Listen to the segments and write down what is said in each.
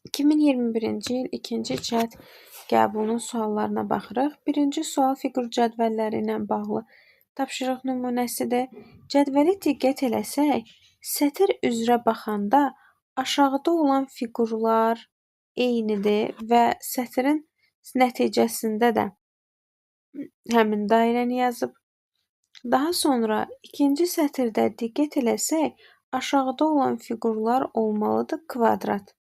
2021-ci il 2-ci cəhd qəbulunun suallarına baxırıq. Birinci sual fiqur cədvəlləri ilə bağlı tapşırıq nümunəsidir. Cədvəli diqqət eləsək, sətr üzrə baxanda aşağıda olan fiqurlar eynidir və sətrin nəticəsində də həmin dairəni yazıb. Daha sonra ikinci sətirdə diqqət eləsək, aşağıda olan fiqurlar olmalıdır kvadrat.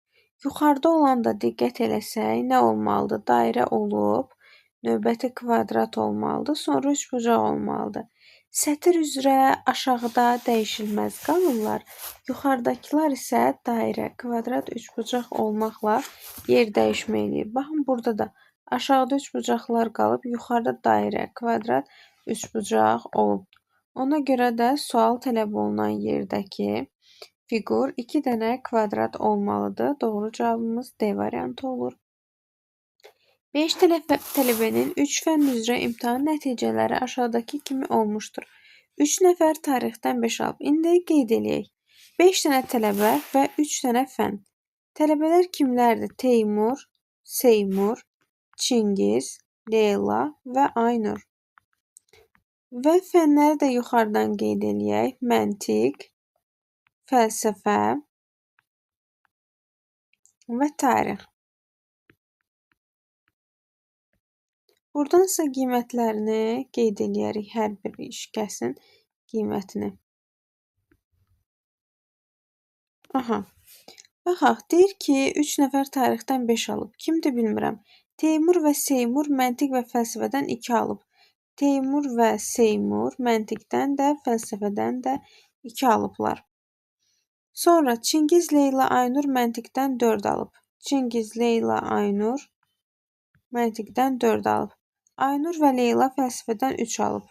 Yuxarıda olanda diqqət eləsək, nə olmalıdır? Dairə olub, növbəti kvadrat olmalıdır, sonra üçbucaq olmalıdır. Sətr üzrə aşağıda dəyişilməz qalırlar. Yuxarıdakılar isə dairə, kvadrat, üçbucaq olmaqla yer dəyişmə eləyir. Baxın, burada da aşağıda üçbucaqlar qalıb, yuxarıda dairə, kvadrat, üçbucaq olub. Ona görə də sual tələb olunan yerdəki fiqur 2 dənə kvadrat olmalıdır. Doğru cavabımız D variantı olur. 5 tələbənin 3 fənn üzrə imtahan nəticələri aşağıdakı kimi olmuşdur. 3 nəfər tarixdən 5 alıb. İndi qeyd eləyək. 5 dənə tələbə və 3 dənə fənn. Tələbələr kimlərdir? Teymur, Seymur, Çingiz, Leyla və Aynur. Və fənləri də yuxarıdan qeyd eləyək. Məntiq, fəlsəfə və tarix. Buradansa qiymətlərini qeyd eləyərik. Hər bir şikəsin qiymətini. Baxaq, deyir ki, 3 nəfər tarixdən 5 alıb. Kimdir bilmirəm. Teymur və Seymur məntiq və fəlsəfədən 2 alıb. Teymur və Seymur məntiqdən də, fəlsəfədən də 2 alıblar. Sonra Çingiz, Leyla, Aynur məntiqdən 4 alıb. Çingiz, Leyla, Aynur məntiqdən 4 alıb. Aynur və Leyla fəlsəfədən 3 alıb.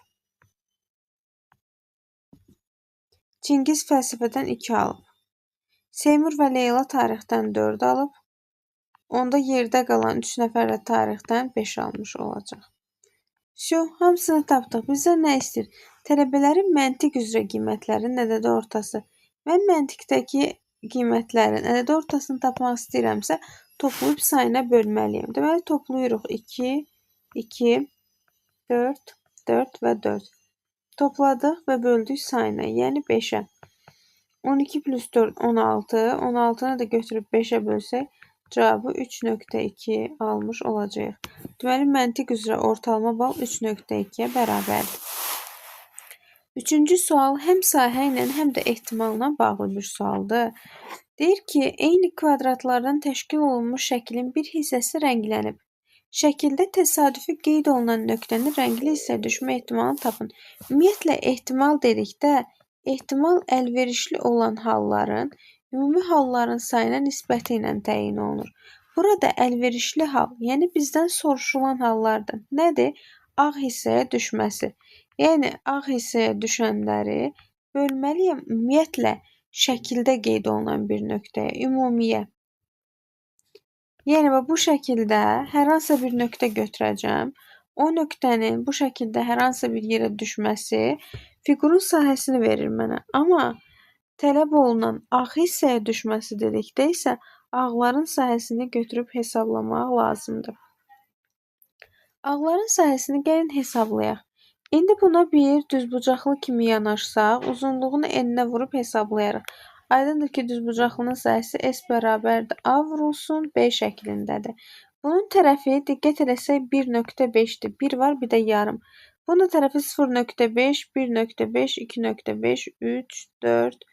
Çingiz fəlsəfədən 2 alıb. Seymur və Leyla tarixdən 4 alıb. Onda yerdə qalan 3 nəfər də tarixdən 5 almış olacaq. Hamısını tapdıq. Bizdən nə istəyir? Tələbələrin məntiq üzrə qiymətlərin ədədi ortası. Mən məntiqdəki qiymətlərin ədədi ortasını tapmaq istəyirəmsə, toplayıb sayına bölməliyəm. Deməli, toplayırıq 2, 2, 4, 4 və 4. Topladıq və böldük sayına, yəni 5-ə. 12 plus 4, 16. 16-nı da götürüb 5-ə bölsək, cavabı 3.2 almış olacaq. Deməli, məntiq üzrə ortalama bal 3.2-yə bərabərdir. Üçüncü sual həm sahə ilə, həm də ehtimalla bağlı bir sualdır. Deyir ki, eyni kvadratlardan təşkil olunmuş şəklin bir hissəsi rənglənib. Şəkildə təsadüfi qeyd olunan nöqtənin rəngli hissəyə düşmə ehtimalını tapın. Ümumiyyətlə, ehtimal dedikdə, ehtimal əlverişli olan halların ümumi halların sayına nisbəti ilə təyin olunur. Burada əlverişli hal, yəni bizdən soruşulan hallardır. Nədir? Ağ hissəyə düşməsi. Yəni, ağ hissəyə düşənləri bölməliyəm ümumiyyətlə şəkildə qeyd olunan bir nöqtəyə, ümumiyə. Yəni, bu şəkildə hər hansı bir nöqtə götürəcəm. O nöqtənin bu şəkildə hər hansı bir yerə düşməsi fiqurun sahəsini verir mənə. Amma tələb olunan ağ hissəyə düşməsi dedikdə isə ağların sahəsini götürüb hesablamaq lazımdır. Ağların sahəsini gəlin hesablayaq. İndi buna bir düzbucaqlı kimi yanaşsaq, uzunluğunu n-ə vurub hesablayarıq. Aydındır ki, düzbucaqlının sahəsi S bərabərdir A vurulsun B şəklindədir. Bunun tərəfi, diqqət eləsək, 1.5-dir. 1 var, bir də yarım. Bunun tərəfi 0.5, 1.5, 2.5, 3, 4,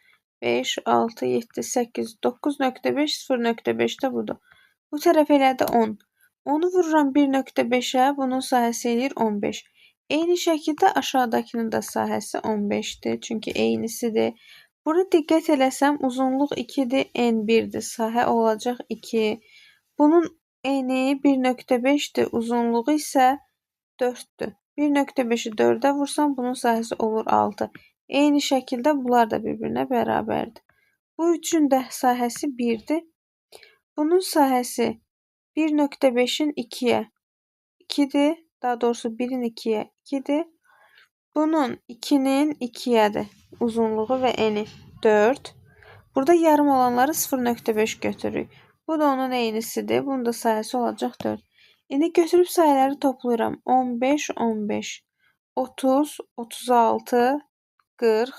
5, 6, 7, 8, 9.5, 0.5 də budur. Bu tərəf elədi 10. Onu vururam 1.5-ə, bunun sahəsi eləyir 15. Eyni şəkildə aşağıdakının da sahəsi 15-dir, çünki eynisidir. Burada diqqət eləsəm, uzunluq 2-dir, n1-dir, sahə olacaq 2. Bunun eni 1.5-dir, uzunluğu isə 4-dür. 1.5-i 4-ə vursam, bunun sahəsi olur 6. Eyni şəkildə bunlar da bir-birinə bərabərdir. Bu üçün də sahəsi 1-dir. Bunun sahəsi 1.5-in 2-yə 2-dir. Daha doğrusu 1-in 2-yə 2-dir. Bunun 2-nin 2-yədir. Uzunluğu və eni 4. Burada yarım olanları 0.5 götürürük. Bu da onun eynisidir. Bunun da sayısı olacaq 4. İndi götürüb sayıları toplayıram. 15, 15, 30, 36, 40,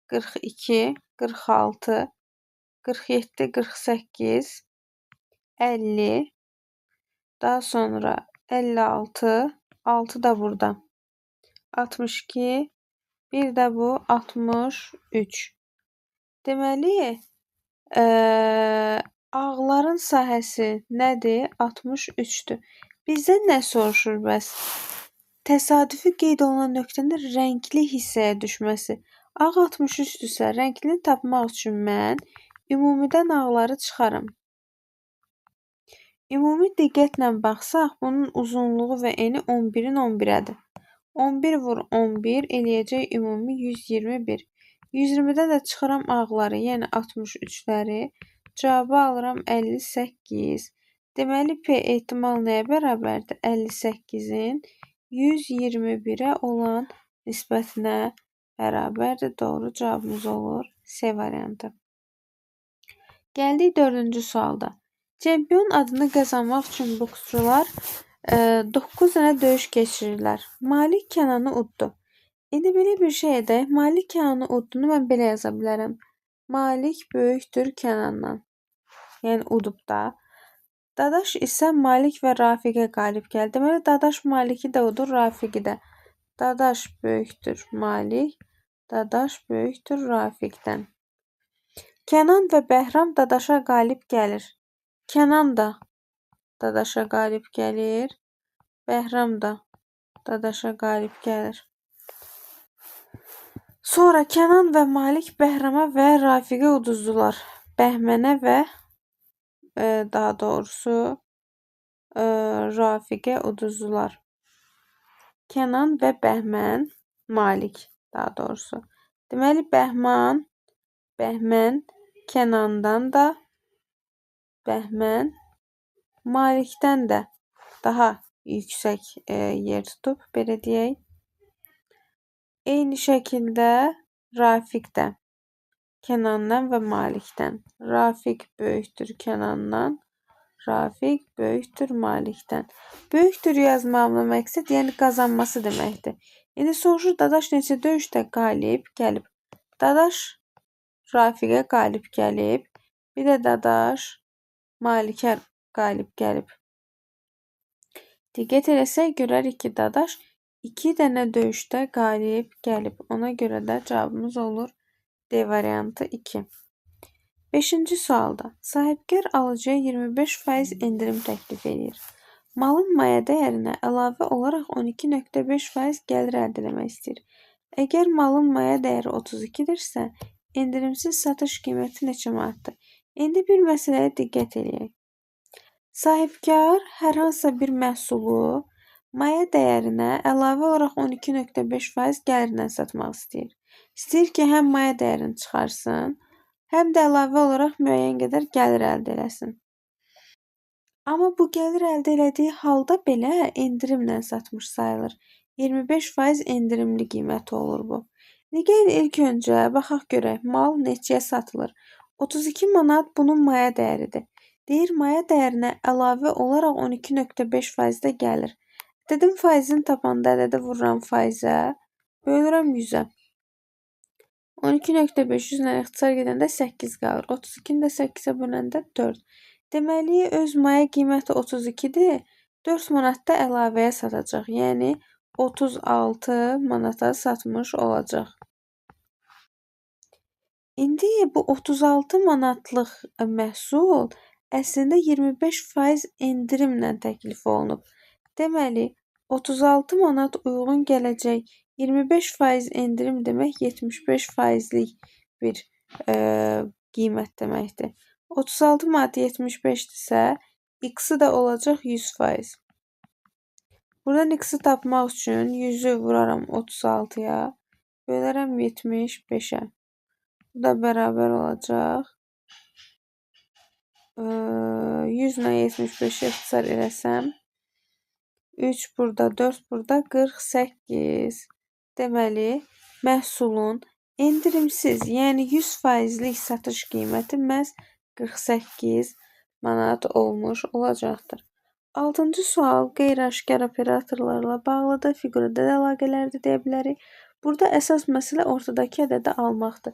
42, 46, 47, 48, 50, daha sonra 56, 6 da burada. 62, bir də bu 63. Deməli, ağların sahəsi nədir? 63-dür. Bizdən nə soruşur bəs? Təsadüfi qeyd olunan nöqtənin rəngli hissəyə düşməsi. Ağ 63-dürsə, rənglini tapmaq üçün mən ümumidən ağları çıxarım. Ümumi diqqətlə baxsaq, bunun uzunluğu və eni 11-in 11-ədir. 11 vur 11 eləyəcək ümumi 121. 120-dən də çıxıram ağları, yəni 63-ləri. Cavabı alıram 58. Deməli, P ehtimal nəyə bərabərdir? 58-in 121-ə olan nisbətinə bərabərdir. Doğru cavabımız olur C variantı. Gəldik 4-cü sualda. Çempion adını qazanmaq üçün boksçular 9 dənə döyüş keçirirlər. Malik Kənanı uddu. İndi belə bir şey edək. Malik Kənanı udduğunu mən belə yaza bilərəm. Malik böyükdür Kənandan. Yəni udub da. Dadaş isə Malik və Rafiqə qalib gəldi. Deməli, Dadaş Maliki də udur, Rafiqi də. Dadaş böyükdür Malik. Dadaş böyükdür Rafiqdən. Kənan və Bəhram Dadaşa qalib gəlir. Kənan da Dadaşa qalib gəlir. Bəhram da Dadaşa qalib gəlir. Sonra Kənan və Malik Bəhrama və Rafiqə uduzdular. Bəhmənə və daha doğrusu Rafiqə uduzdular. Kənan və Bəhmən, Malik daha doğrusu. Deməli, Bəhmən Kənandan da, Bəhmən Malikdən də daha yüksək yer tutub, belə deyək. Eyni şəkildə Rafiq də Kənandan və Malikdən. Rafiq böyükdür Kənandan, Rafiq böyükdür Malikdən. Böyükdür yazmağımla məqsəd, yəni qazanması deməkdir. İndi soruşur, Dadaş neçə döyüşdə qalib gəlib? Dadaş Rafiqə qalib gəlib. Bir də Dadaş Malikə qalib gəlib. Diqqət eləsək, görərik ki, Dadaş 2 dənə döyüşdə qalib gəlib. Ona görə də cavabımız olur D variantı 2. 5-ci sualda sahibkar alıcıya 25% endirim təklif edir. Malın maya dəyərinə əlavə olaraq 12,5% gəlir əldə etmək istəyir. Əgər malın maya dəyəri 32-dirsə, endirimsiz satış qiyməti neçə manatdır? İndi bir məsələyə diqqət eləyək. Sahibkar hər hansısa bir məhsulu maya dəyərinə əlavə olaraq 12,5% gəlirlə satmaq istəyir. İstəyir ki, həm maya dəyərini çıxarsın, həm də əlavə olaraq müəyyən qədər gəlir əldə eləsin. Amma bu gəlir əldə elədiyi halda belə endirimlə satmış sayılır. 25% endirimli qiyməti olur bu. Gəlin ilk öncə baxaq görək, mal neçəyə satılır? 32 manat bunun maya dəyəridir. Deyir, maya dəyərinə əlavə olaraq 12,5% də gəlir. Dedim, faizini tapanda ədədə vururam faizə, bölürəm 100-ə. 12,5 ilə ixtisar gedəndə 8 qalır. 32-ni də 8-ə böləndə 4. Deməli, öz maya qiyməti 32-dir. 4 manat da əlavəyə satacaq. Yəni, 36 manata satmış olacaq. İndi bu 36 manatlıq məhsul əslində 25% endirimlə təklif olunub. Deməli, 36 manat uyğun gələcək 25% endirim demək 75%lik bir qiymət deməkdir. 36 manat 75-dirsə, x-i də olacaq 100%. Buradan x-i tapmaq üçün 100-ü vuraram 36-ya, bölərəm 75-ə. Bu da bərabər olacaq. 100 ilə 75-i ixtisar eləsəm, 3 burada, 4 burada, 48. Deməli, məhsulun endirimsiz, yəni 100%lik satış qiyməti məhz 48 manat olmuş olacaqdır. 6-cı sual qeyri-aşkar operatorlarla bağlıdır. Fiqurada da əlaqələrdir deyə bilərik. Burada əsas məsələ ortadakı ədədi almaqdır.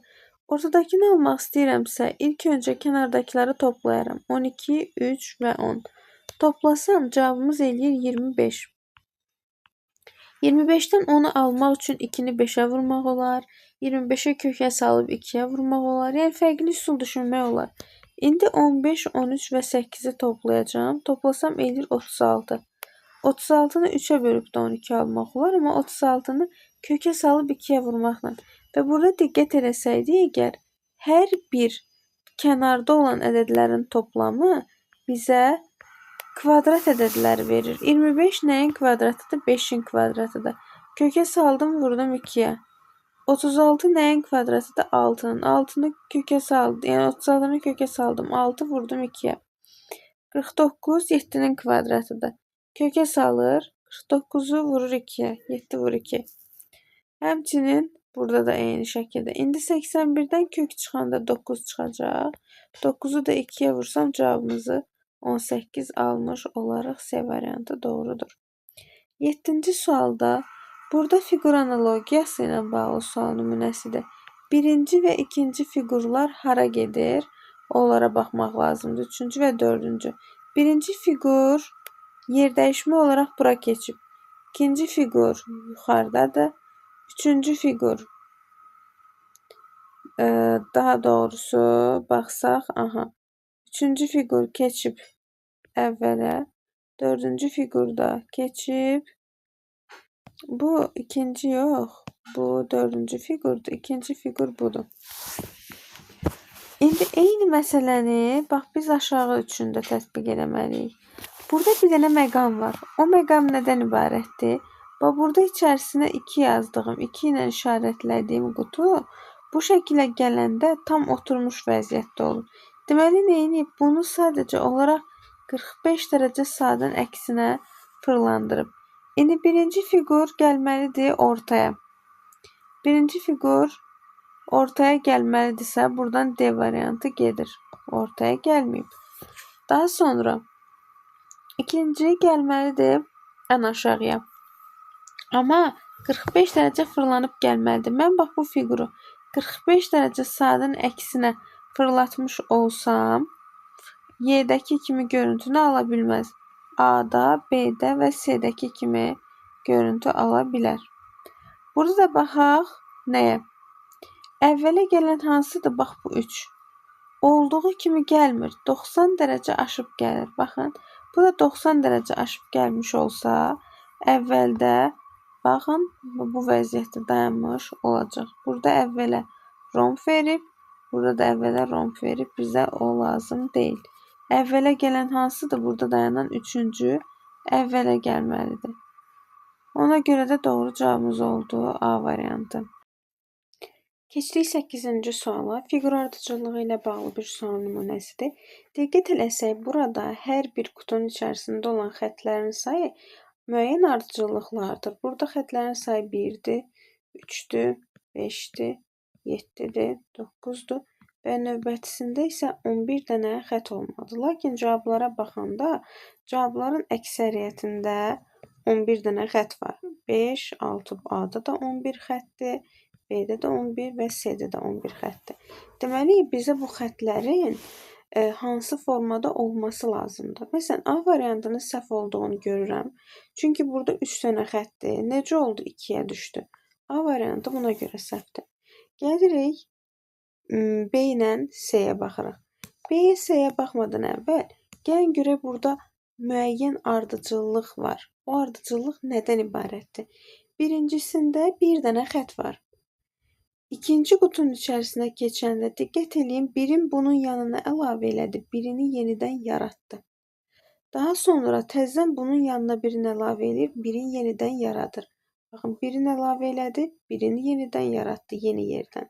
Ortadakını almaq istəyirəmsə, ilk öncə kənardakıları toplayaram. 12, 3 və 10. Toplasam cavabımız eləyir 25. 25-dən 10-u almaq üçün 2-ni 5-ə vurmaq olar. 25-ə kökə salıb 2-yə vurmaq olar. Yəni fərqli üsul düşünmək olar. İndi 15, 13 və 8-i toplayacağam. Toplasam eləyir 36. 36-nı 3-ə bölüb də 12 almaq olar, amma 36-nı kökə salıb 2-yə vurmaqla. Və burada diqqət eləsəydik, əgər hər bir kənarda olan ədədlərin toplamı bizə kvadrat ədədləri verir. 25 nəyin kvadratıdır? 5-in kvadratıdır. Kökə saldım, vurdum 2-yə. 36 nəyin kvadratıdır? 6-nın. 6-nı kökə saldım. Yəni 36-nı kökə saldım. 6 vurdum 2-yə. 49 7-nin kvadratıdır. Kökə salır. 49-u vurur 2-yə. 7 vurur 2. Həmçinin burada da eyni şəkildə. İndi 81-dən kök çıxanda 9 çıxacaq. 9-u da 2-yə vursam cavabımızı 18 almış olaraq C variantı doğrudur. 7-ci sualda burada fiqur analogiyası ilə bağlı sual nümunəsidir. Birinci və ikinci fiqurlar hara gedir? Onlara baxmaq lazımdır. Üçüncü və dördüncü. Birinci fiqur yer dəyişmə olaraq bura keçib. İkinci fiqur yuxarıdadır. Üçüncü fiqur daha doğrusu baxsaq, üçüncü fiqur keçib əvvələ. Dördüncü fiqurda keçib. Bu ikinci yox. Bu dördüncü fiqurdur. İkinci fiqur budur. İndi eyni məsələni bax biz aşağı üçün də tətbiq eləməliyik. Burada bir dənə məqam var. O məqam nədən ibarətdir? Bax burada içərisinə 2 yazdığım, 2 ilə işarətlədiyim qutu bu şəkilə gələndə tam oturmuş vəziyyətdə olur. Deməli neyini? Bunu sadəcə olaraq 45 dərəcə saatın əksinə fırlandırıb. İndi birinci fiqur gəlməlidir ortaya. Birinci fiqur ortaya gəlməlidirsə, buradan D variantı gedir. Ortaya gəlməyib. Daha sonra ikinci gəlməlidir ən aşağıya. Amma 45 dərəcə fırlanıb gəlməlidir. Mən bax bu fiquru 45 dərəcə saatın əksinə fırlatmış olsam, Y-dəki kimi görüntünü ala bilməz. A-da, B-də və C-dəki kimi görüntü ala bilər. Burada da baxaq nəyə? Əvvələ gələn hansıdır? Bax bu 3. Olduğu kimi gəlmir. 90 dərəcə aşıb gəlir. Baxın, bu da 90 dərəcə aşıb gəlmiş olsa, əvvəldə baxın, bu vəziyyətdə dayanmış olacaq. Burada əvvələ romb verib, burada da əvvələ romb verib. Bizə o lazım deyil. Əvvələ gələn hansıdır? Burada dayanan 3-cü əvvələ gəlməlidir. Ona görə də doğru cavabımız oldu A variantı. Keçdik 8-ci suala. Fiqur ardıcıllığı ilə bağlı bir sual nümunəsidir. Diqqət eləsək, burada hər bir qutunun içərisində olan xətlərin sayı müəyyən ardıcıllıqlardır. Burada xətlərin sayı 1-dir, 3-dür, 5-dir, 7-dir, 9-dur. Və növbətisində isə 11 dənə xət olmalıdır. Lakin cavablara baxanda cavabların əksəriyyətində 11 dənə xət var. 5, 6, A-da da 11 xətdir, B-də də 11 və C-də də 11 xətdir. Deməli, bizə bu xətlərin hansı formada olması lazımdır. Məsələn, A variantının səhv olduğunu görürəm. Çünki burada 3 dənə xətdir. Necə oldu 2-yə düşdü? A variantı buna görə səhvdir. Gəlirik B ilə C-yə baxırıq. B-yə, C-yə baxmadan əvvəl gəlin görək burada müəyyən ardıcıllıq var. O ardıcıllıq nədən ibarətdir? Birincisində bir dənə xət var. İkinci qutunun içərisinə keçəndə diqqət eləyin, birin bunun yanına əlavə elədi, birini yenidən yaratdı. Daha sonra təzədən bunun yanına birini əlavə eləyir, birini yenidən yaradır. Baxın, birini əlavə elədi, birini yenidən yaratdı yeni yerdən.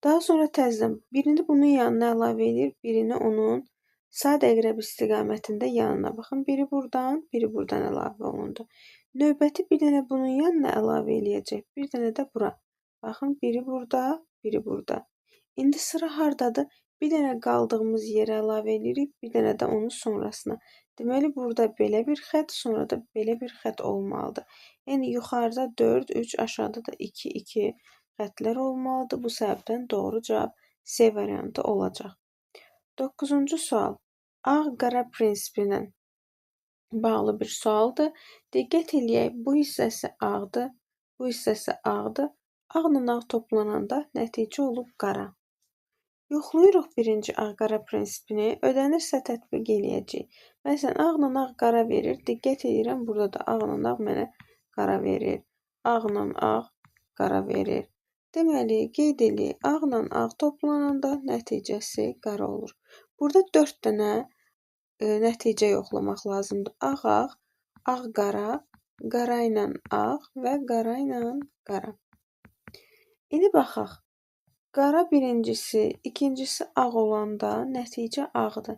Daha sonra təzədən birini bunun yanına əlavə edir, birini onun sağ əqrəb istiqamətində yanına. Baxın, biri buradan, biri buradan əlavə olundu. Növbəti bir dənə bunun yanına əlavə eləyəcək, bir dənə də bura. Baxın, biri burada, biri burada. İndi sıra hardadır? Bir dənə qaldığımız yerə əlavə edirik, bir dənə də onun sonrasına. Deməli, burada belə bir xətt, sonra da belə bir xətt olmalıdır. Yəni, yuxarıda 4, 3, aşağıda da 2, 2 xəttlər olmalıdır. Bu səbəbdən doğru cavab C variantı olacaq. 9-cu sual. Ağ-qara prinsipi ilə bağlı bir sualdır. Diqqət eləyək, bu hissəsi ağdır, bu hissəsi ağdır. Ağla ağ toplananda nəticə olub qara. Yoxlayırıq birinci ağ-qara prinsipini, ödənirsə tətbiq eləyəcəyik. Məsələn, ağla ağ qara verir. Diqqət edirəm, burada da ağla ağ mənə qara verir. Ağla ağ qara verir. Deməli, qeyd eləyək, ağla ağ toplananda nəticəsi qara olur. Burada 4 dənə nəticə yoxlamaq lazımdır. Ağ, ağ qara, qara ilə ağ və qara ilə qara. İndi baxaq. Qara birincisi, ikincisi ağ olanda nəticə ağdır.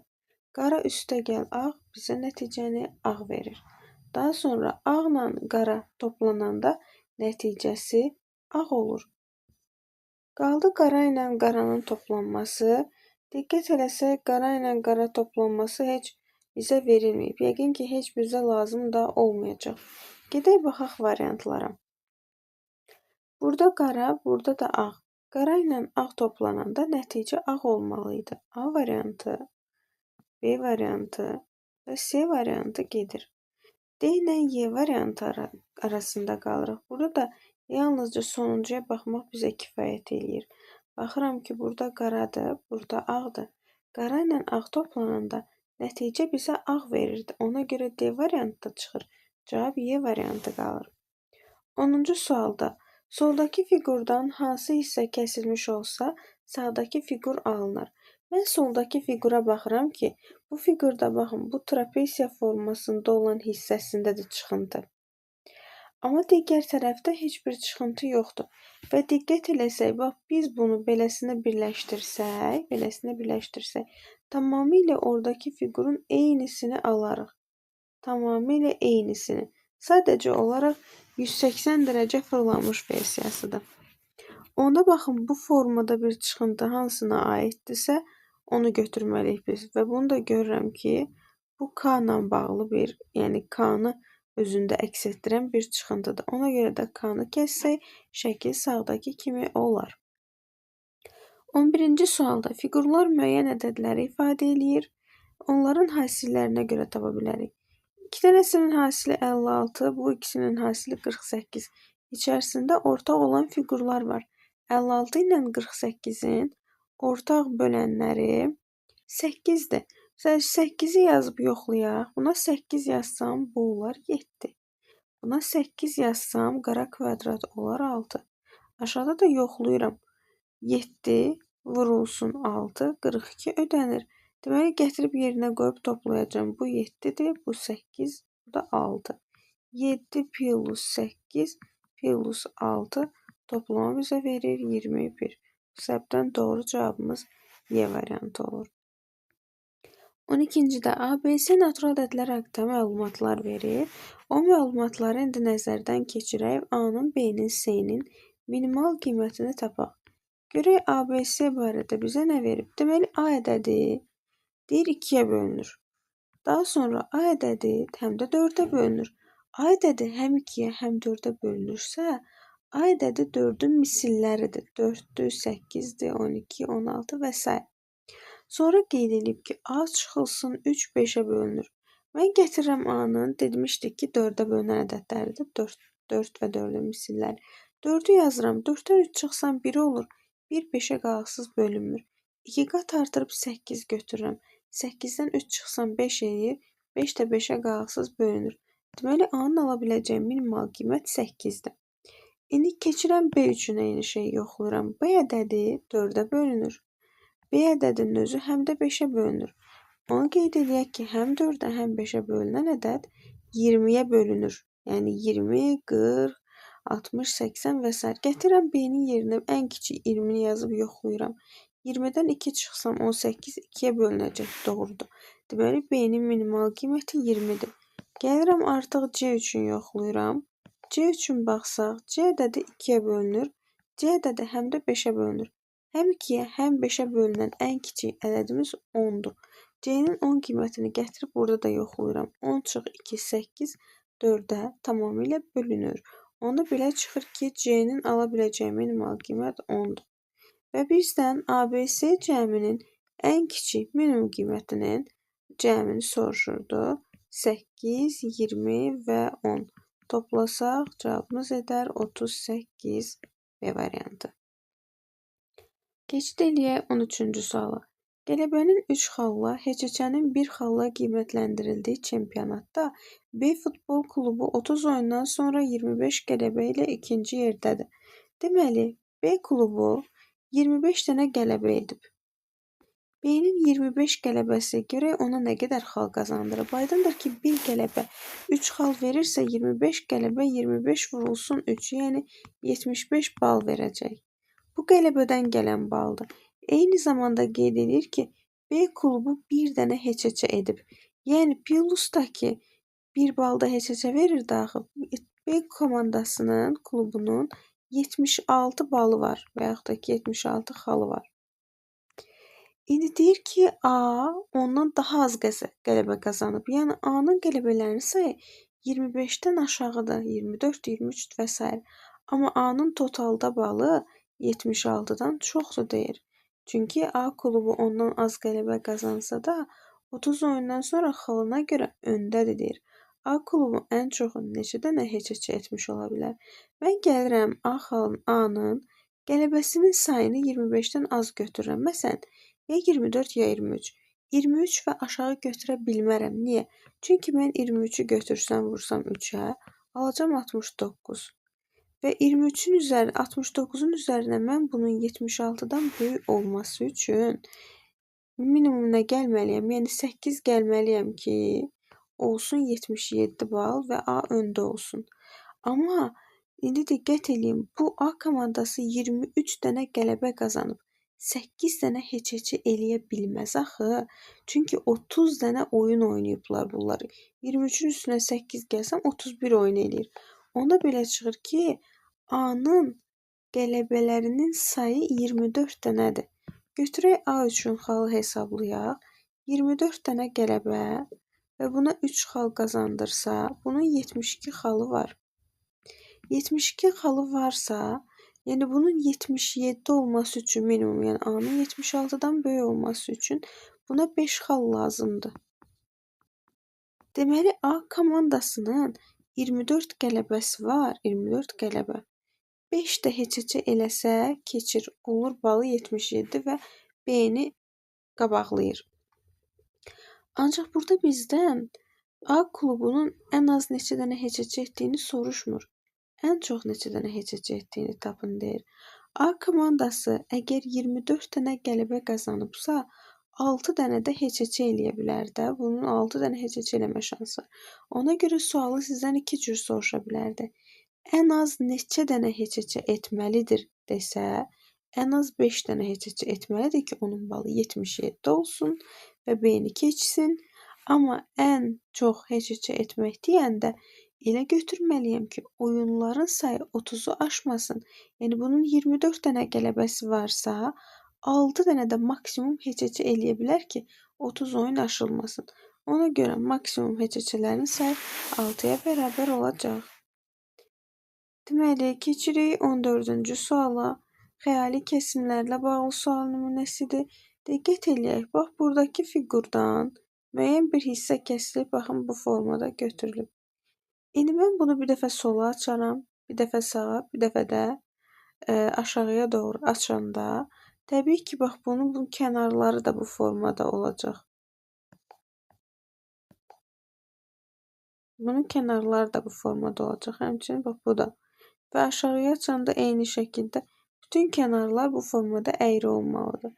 Qara üstə gəl ağ bizə nəticəni ağ verir. Daha sonra ağla qara toplananda nəticəsi ağ olur. Qaldı qara ilə qaranın toplanması. Diqqət eləsək, qara ilə qara toplanması heç bizə verilməyib. Yəqin ki, heç bizə lazım da olmayacaq. Gedək baxaq variantlara. Burada qara, burada da ağ. Qara ilə ağ toplananda nəticə ağ olmalı idi. A variantı, B variantı və C variantı gedir. D ilə Y variantı arasında qalırıq. Burada da yalnızca sonuncuya baxmaq bizə kifayət eləyir. Baxıram ki, burada qaradır, burada ağdır. Qara ilə ağ toplananda nəticə bizə ağ verirdi. Ona görə D variantı da çıxır. Cavab Y variantı qalır. 10-cu sualda soldakı fiqurdan hansı hissə kəsilmiş olsa, sağdakı fiqur alınır. Mən soldakı fiqura baxıram ki, bu fiqurda baxın, bu trapesiya formasında olan hissəsində də çıxıntı. Amma digər tərəfdə heç bir çıxıntı yoxdur. Və diqqət eləsək, bax, biz bunu beləsinə birləşdirsək, tamamilə oradakı fiqurun eynisini alarıq. Tamamilə eynisini. Sadəcə olaraq 180 dərəcə fırlanmış versiyasıdır. Onda baxın, bu formada bir çıxıntı hansına aiddirsə, onu götürməliyik biz. Və bunu da görürəm ki, bu K ilə bağlı bir, yəni K-nı özündə əks etdirən bir çıxıntıdır. Ona görə də K-nı kəssək, şəkil sağdakı kimi olar. 11-ci sualda fiqurlar müəyyən ədədləri ifadə eləyir. Onların hasillərinə görə tapa bilərik. 2 dənəsinin hasili 56, bu ikisinin hasili 48. İçərisində ortaq olan fiqurlar var. 56 ilə 48-in ortaq bölənləri 8-dir. 8-i yazıb yoxlayaq. Buna 8 yazsam, bu olar 7. Buna 8 yazsam, qara kvadrat olar 6. Aşağıda da yoxlayıram. 7 vurulsun 6, 42 ödənir. Deməli, gətirib yerinə qoyub toplayacağım. Bu 7-dir, bu 8, bu da 6. 7 plus 8 plus 6 toplamı bizə verir 21. Bu səbəbdən doğru cavabımız Y variantı olur. 12-cidə ABC natural ədədlər haqqında məlumatlar verir. O məlumatları indi nəzərdən keçirək, A-nın, B-nin, C-nin minimal qiymətini tapaq. Görək ABC barədə bizə nə verib? Deməli, A ədədi deyir 2-yə bölünür. Daha sonra A ədədi həm də 4-ə bölünür. A ədədi həm 2-yə, həm 4-ə bölünürsə, A ədədi 4-ün misilləridir. 4-dür, 8-dir, 12, 16 və s. Sonra qeyd edib ki, A çıxılsın 3 5-ə bölünür. Mən gətirirəm A-nın, demişdik ki, 4-ə bölünən ədədləridir. 4 və 4-ün misilləri. 4-ü yazıram. 4-dən 3 çıxsam 1 olur. 1 5-ə qalıqsız bölünmür. 2 qat artırıb 8 götürürəm. 8-dən 3 çıxsam 5 eləyir. 5 də 5-ə qalıqsız bölünür. Deməli, A-nın ala biləcəyi minimal qiymət 8-dir. İndi keçirəm B üçün eyni şeyi yoxlayıram. B ədədi 4-ə bölünür. B ədədinin özü həm də 5-ə bölünür. Onu qeyd edək ki, həm 4-ə, həm 5-ə bölünən ədəd 20-yə bölünür. Yəni 20, 40, 60, 80 və s. Gətirəm B-nin yerinə ən kiçik 20-ni yazıb yoxlayıram. 20-dən 2 çıxsam 18, 2-yə bölünəcək, doğrudur. Deməli, B-nin minimal qiyməti 20-dir. Gəlirəm artıq C üçün yoxlayıram. C üçün baxsaq, C ədədi 2-yə bölünür. C ədədi həm də 5-ə bölünür. Həm 2-yə, həm 5-ə bölünən ən kiçik ədədimiz 10-dur. C-nin 10 qiymətini gətirib burada da yoxlayıram. 10 çıx 2, 8 4-ə tamamilə bölünür. Onda belə çıxır ki, C-nin ala biləcəyi minimal qiymət 10-dur. Və bizdən ABC cəminin ən kiçik minimum qiymətinin cəmini soruşurdu. 8, 20 və 10. Toplasaq cavabımız edər 38 B variantı. Keçid eləyək 13-cü suala. Qələbənin 3 xalla, HÇÇ-nin 1 xalla qiymətləndirildiyi çempionatda B futbol klubu 30 oyundan sonra 25 qələbə ilə ikinci yerdədir. Deməli, B klubu 25 dənə qələbə edib. B-nin 25 qələbəsi görək ona nə qədər xal qazandırıb. Aydındır ki, 1 qələbə 3 xal verirsə 25 qələbə 25 vurulsun 3, yəni 75 bal verəcək. Bu qələbədən gələn baldır. Eyni zamanda qeyd edir ki, B klubu 1 dənə HÇÇ edib. Yəni Pilusdakı 1 balda HÇÇ verir daxil. B komandasının, klubunun 76 balı var və yaxud da ki 76 xalı var. İndi deyir ki, A ondan daha az qələbə qazanıb. Yəni A-nın qələbələrinin sayı 25-dən aşağıdır. 24, 23 və s. Amma A-nın totalda balı 76-dan çoxdur deyir. Çünki A klubu ondan az qələbə qazansa da 30 oyundan sonra xalına görə öndədir deyir. A klubu ən çoxu neçə dənə HÇÇ etmiş ola bilər? Mən gəlirəm A-nın qələbəsinin sayını 25-dən az götürürəm. Məsələn, ya 24 ya 23. 23 və aşağı götürə bilmərəm. Niyə? Çünki mən 23-ü götürsəm, vursam 3-ə, alacam 69. Və 23-ün üzərinə, 69-un üzərinə mən bunun 76-dan böyük olması üçün minimumuna gəlməliyəm. Yəni 8 gəlməliyəm ki, olsun 77 bal və A öndə olsun. Amma indi diqqət edin, bu A komandası 23 dənə qələbə qazanıb. 8 dənə HÇÇ eləyə bilməz axı. Çünki 30 dənə oyun oynayıblar bunlar. 23-ün üstünə 8 gəlsəm 31 oyun eləyir. Onda belə çıxır ki, A-nın qələbələrinin sayı 24 dənədir. Götürək A üçün xalı hesablayaq. 24 dənə qələbə və buna 3 xal qazandırsa, bunun 72 xalı var. 72 xalı varsa, yəni bunun 77 olması üçün minimum, yəni A-nın 76-dan böyük olması üçün buna 5 xal lazımdır. Deməli, A komandasının 24 qələbəsi var, 24 qələbə. 5 də HÇÇ eləsə, keçir, olur balı 77 və B-ni qabaqlayır. Ancaq burada bizdən A klubunun ən az neçə dənə HÇÇ etdiyini soruşmur. Ən çox neçə dənə HÇÇ etdiyini tapın deyir. A komandası əgər 24 dənə qələbə qazanıbsa, 6 dənə də HÇÇ eləyə bilər də. Bunun 6 dənə HÇÇ eləmə şansı var. Ona görə sualı sizdən 2 cür soruşa bilərdi. Ən az neçə dənə HÇÇ etməlidir desə, ən az 5 dənə HÇÇ etməlidir ki, onun balı 77 olsun və B-ni keçsin. Amma ən çox HÇÇ etmək deyəndə elə götürməliyəm ki, oyunların sayı 30-u aşmasın. Yəni bunun 24 dənə qələbəsi varsa, 6 dənə də maksimum HÇÇ eləyə bilər ki, 30 oyun aşılmasın. Ona görə maksimum HÇÇ-lərin sayı 6-ya bərabər olacaq. Deməli, keçirik 14-cü suala. Xəyali kesimlərlə bağlı sual nümunəsidir. Diqqət eləyək. Bax, buradakı fiqurdan müəyyən bir hissə kəsilib, baxın, bu formada götürülüb. İndi mən bunu bir dəfə sola açaram, bir dəfə sağa, bir dəfə də aşağıya doğru açanda, təbii ki, bax, bunun kənarları da bu formada olacaq. Bunun kənarları da bu formada olacaq. Həmçinin, bax, bu da. Və aşağıya açanda eyni şəkildə bütün kənarlar bu formada əyri olmalıdır.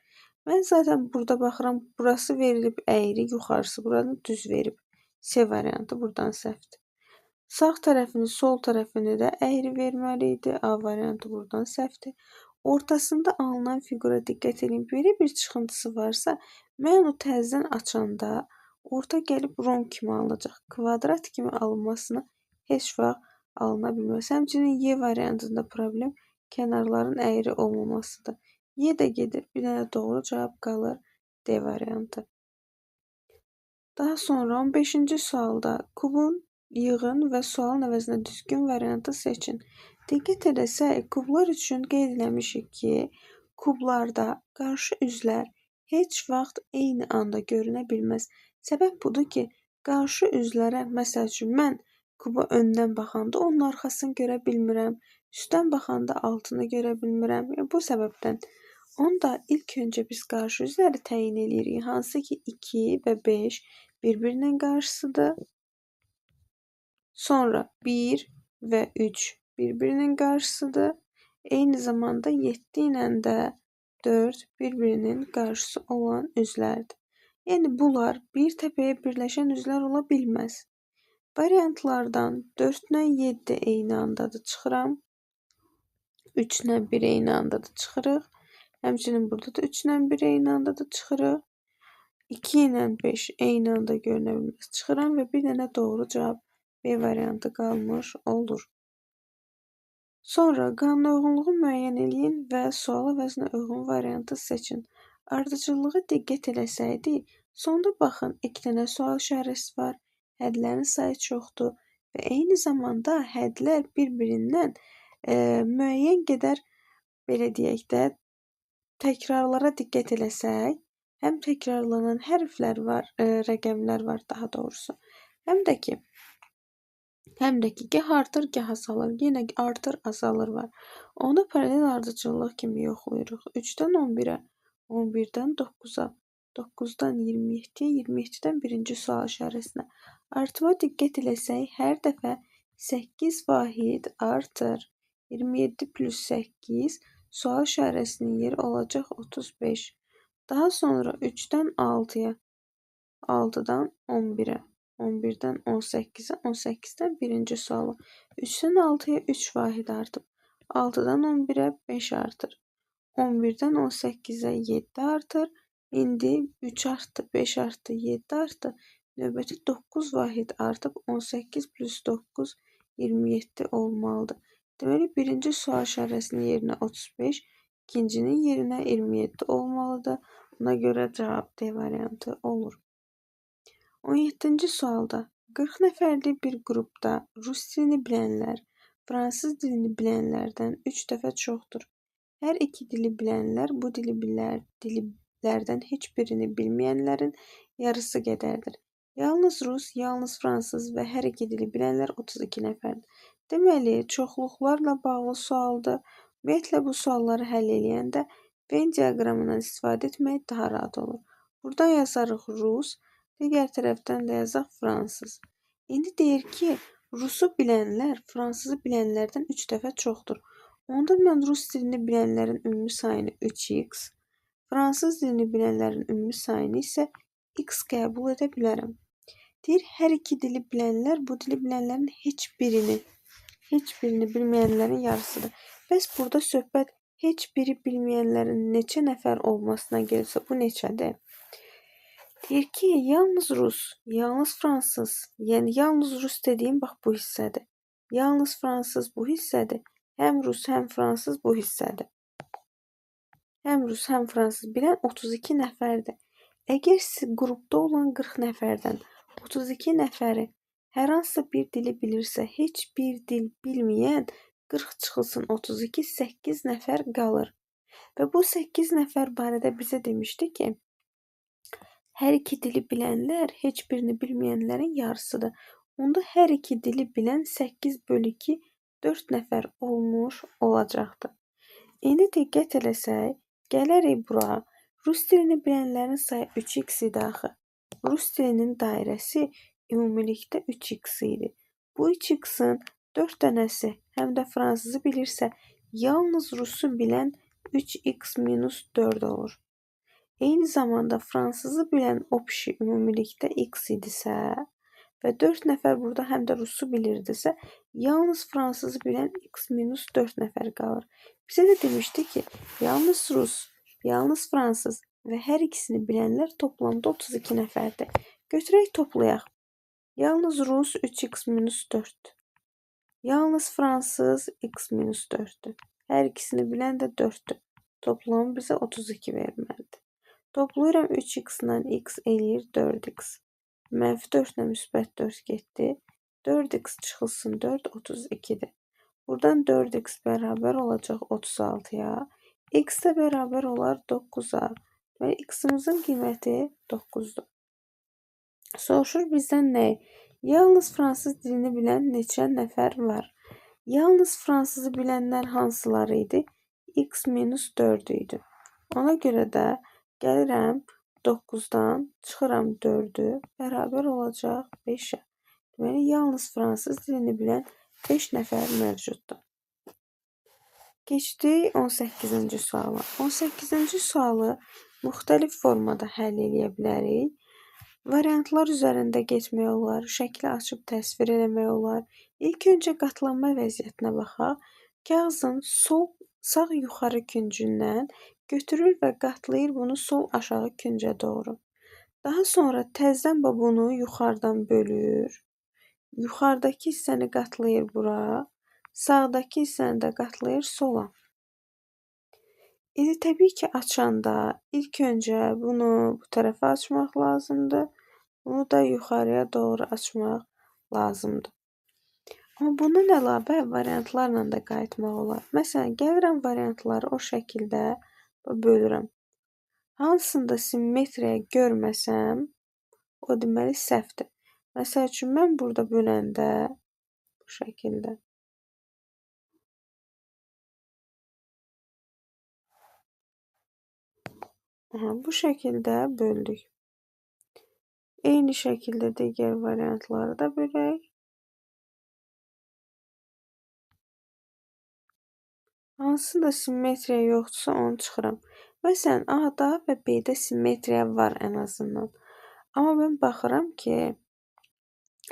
Mən zaten burada baxıram, burası verilib əyri, yuxarısı buranı düz verib. C variantı buradan səhvdir. Sağ tərəfini, sol tərəfini də əyri verməli idi. A variantı buradan səhvdir. Ortasında alınan fiqura diqqət edin. Belə bir çıxıntısı varsa, mən onu təzədən açanda orta gəlib rom kimi alınacaq. Kvadrat kimi alınmasını heç vaxt alına bilməz. Həmçinin Y variantında problem kənarların əyri olmamasıdır. Y də gedir. Bir dənə doğru cavab qalır D variantı. Daha sonra 15-ci sualda kubun yığın və sualın əvəzinə düzgün variantı seçin. Diqqət edəsək, kublar üçün qeyd eləmişik ki, kublarda qarşı üzlər heç vaxt eyni anda görünə bilməz. Səbəb budur ki, qarşı üzlərə, məsəl üçün, mən kuba öndən baxanda onun arxasını görə bilmirəm, üstdən baxanda altını görə bilmirəm. Bu səbəbdən onda ilk öncə biz qarşı üzləri təyin edirik, hansı ki 2 və 5 bir-birinin qarşısıdır. Sonra 1 və 3 bir-birinin qarşısıdır. Eyni zamanda 7 ilə də 4 bir-birinin qarşısı olan üzlərdir. Yəni bunlar bir təpəyə birləşən üzlər ola bilməz. Variantlardan 4 ilə 7 eyni andadır çıxıram. 3 ilə 1 eyni andadır çıxırıq. Həmçinin burada da 3 ilə 1 eyni andadır çıxırıq. 2 ilə 5 eyni anda görünə bilməz çıxıram və bir dənə doğru cavab B variantı qalmış olur. Sonra qanuna uyğunluğu müəyyən eləyin və sual əvəzinə uyğun variantı seçin. Ardıcıllığa diqqət eləsəydik, sonda baxın 2 dənə sual işarəsi var, hədlərin sayı çoxdur və eyni zamanda hədlər bir-birindən müəyyən qədər, belə deyək də, təkrarlara diqqət eləsək, həm təkrarlanan hərflər var, rəqəmlər var daha doğrusu. Həm də ki, gah artır, gah azalır. Yenə artır, azalır var. Onu paralel ardıcıllıq kimi yoxlayırıq. 3-dən 11-ə, 11-dən 9-a, 9-dan 27-yə, 27-dən birinci sual işarəsinə. Artıma diqqət eləsək, hər dəfə 8 vahid artır. 27 plus 8 sual işarəsinin yeri olacaq 35. Daha sonra 3-dən 6-ya, 6-dan 11-ə, 11-dən 18-ə, 18-dən birinci sualı. 3-dən 6-ya 3 vahid artıb. 6-dan 11-ə 5 artır. 11-dən 18-ə 7 artır. İndi 3 artdı, 5 artdı, 7 artdı. Növbəti 9 vahid artıb. 18 plus 9 27 olmalıdır. Deməli, birinci sual işarəsinin yerinə 35, ikincinin yerinə 27 olmalıdır. Buna görə cavab D variantı olur. 17-ci sualda 40 nəfərlik bir qrupda rus dilini bilənlər fransız dilini bilənlərdən 3 dəfə çoxdur. Hər iki dili bilənlər bu dillərdən heç birini bilməyənlərin yarısı qədərdir. Yalnız rus, yalnız fransız və hər iki dili bilənlər 32 nəfərdir. Deməli, çoxluqlarla bağlı sualdır. Ümumiyyətlə, bu sualları həll eləyəndə Venn diaqramından istifadə etmək daha rahat olur. Burada yazarıq rus, digər tərəfdən də yazaq fransız. İndi deyir ki, rusu bilənlər fransızı bilənlərdən 3 dəfə çoxdur. Onda mən rus dilini bilənlərin ümumi sayını 3x, fransız dilini bilənlərin ümumi sayını isə x qəbul edə bilərəm. Deyir, hər iki dili bilənlər bu dili bilənlərin heç birini bilməyənlərin yarısıdır. Bəs burada söhbət heç biri bilməyənlərin neçə nəfər olmasına gəlsə, bu neçədir? Deyir ki, yalnız rus, yalnız fransız, yəni yalnız rus dediyim bax bu hissədir. Yalnız fransız bu hissədir. Həm rus, həm fransız bu hissədir. Həm rus, həm fransız bilən 32 nəfərdir. Əgər qrupda olan 40 nəfərdən 32 nəfəri hər hansı bir dili bilirsə, heç bir dil bilməyən 40 çıxılsın 32, 8 nəfər qalır. Və bu 8 nəfər barədə bizə demişdi ki, hər iki dili bilənlər heç birini bilməyənlərin yarısıdır. Onda hər iki dili bilən 8 bölü 2, 4 nəfər olmuş olacaqdır. İndi diqqət eləsək, gələrik bura. Rus dilini bilənlərin sayı 3x idi axı. Rus dilinin dairəsi ümumilikdə 3x idi. Bu 3x-in 4 dənəsi həm də fransızı bilirsə, yalnız rusu bilən 3x minus 4 olur. Eyni zamanda fransızı bilən общий ümumilikdə x idisə və 4 nəfər burada həm də rusu bilirdisə, yalnız fransızı bilən x minus 4 nəfər qalır. Bizə də demişdi ki, yalnız rus, yalnız fransız və hər ikisini bilənlər toplamda 32 nəfərdir. Götürək toplayaq. Yalnız rus 3x minus 4'dür. Yalnız fransız x minus 4'dür. Hər ikisini bilən də 4'dür. Toplam bizə 32 verməlidir. Toplayıram 3x ilə x eləyir 4x. -4 ilə -4 getdi. 4x çıxılsın 4, 32-dir. Buradan 4x bərabər olacaq 36-ya. X də bərabər olar 9-a. Və x-imizin qiyməti 9-dur. Soruşur bizdən nə? Yalnız fransız dilini bilən neçə nəfər var? Yalnız fransızı bilənlər hansıları idi? X-4 idi. Ona görə də gəlirəm 9-dan çıxıram 4-ü bərabər olacaq 5-ə. Deməli, yalnız fransız dilini bilən 5 nəfər mövcuddur. Keçdik 18-ci suala. 18-ci sualı müxtəlif formada həll edə bilərik. Variantlar üzərində getmək olar, şəkli açıb təsvir eləmək olar. İlk öncə qatlanma vəziyyətinə baxaq. Kağızın sağ yuxarı küncündən götürür və qatlayır bunu sol aşağı küncə doğru. Daha sonra təzədən bunu yuxarıdan bölür. Yuxarıdakı hissəni qatlayır bura. Sağdakı hissəni də qatlayır sola. İndi təbii ki, açanda ilk öncə bunu bu tərəfə açmaq lazımdır. Bunu da yuxarıya doğru açmaq lazımdır. Amma bundan əlavə variantlarla da qayıtmaq olar. Məsələn, gəlirəm variantları o şəkildə bölürəm. Hansında simmetriya görməsəm, o deməli səhvdir. Məsəl üçün, mən burada böləndə bu şəkildə. Bu şəkildə böldük. Eyni şəkildə digər variantları da bölək. Hansında simmetriya yoxdursa onu çıxıram. Məsələn, A-da və B-də simmetriya var ən azından. Amma mən baxıram ki,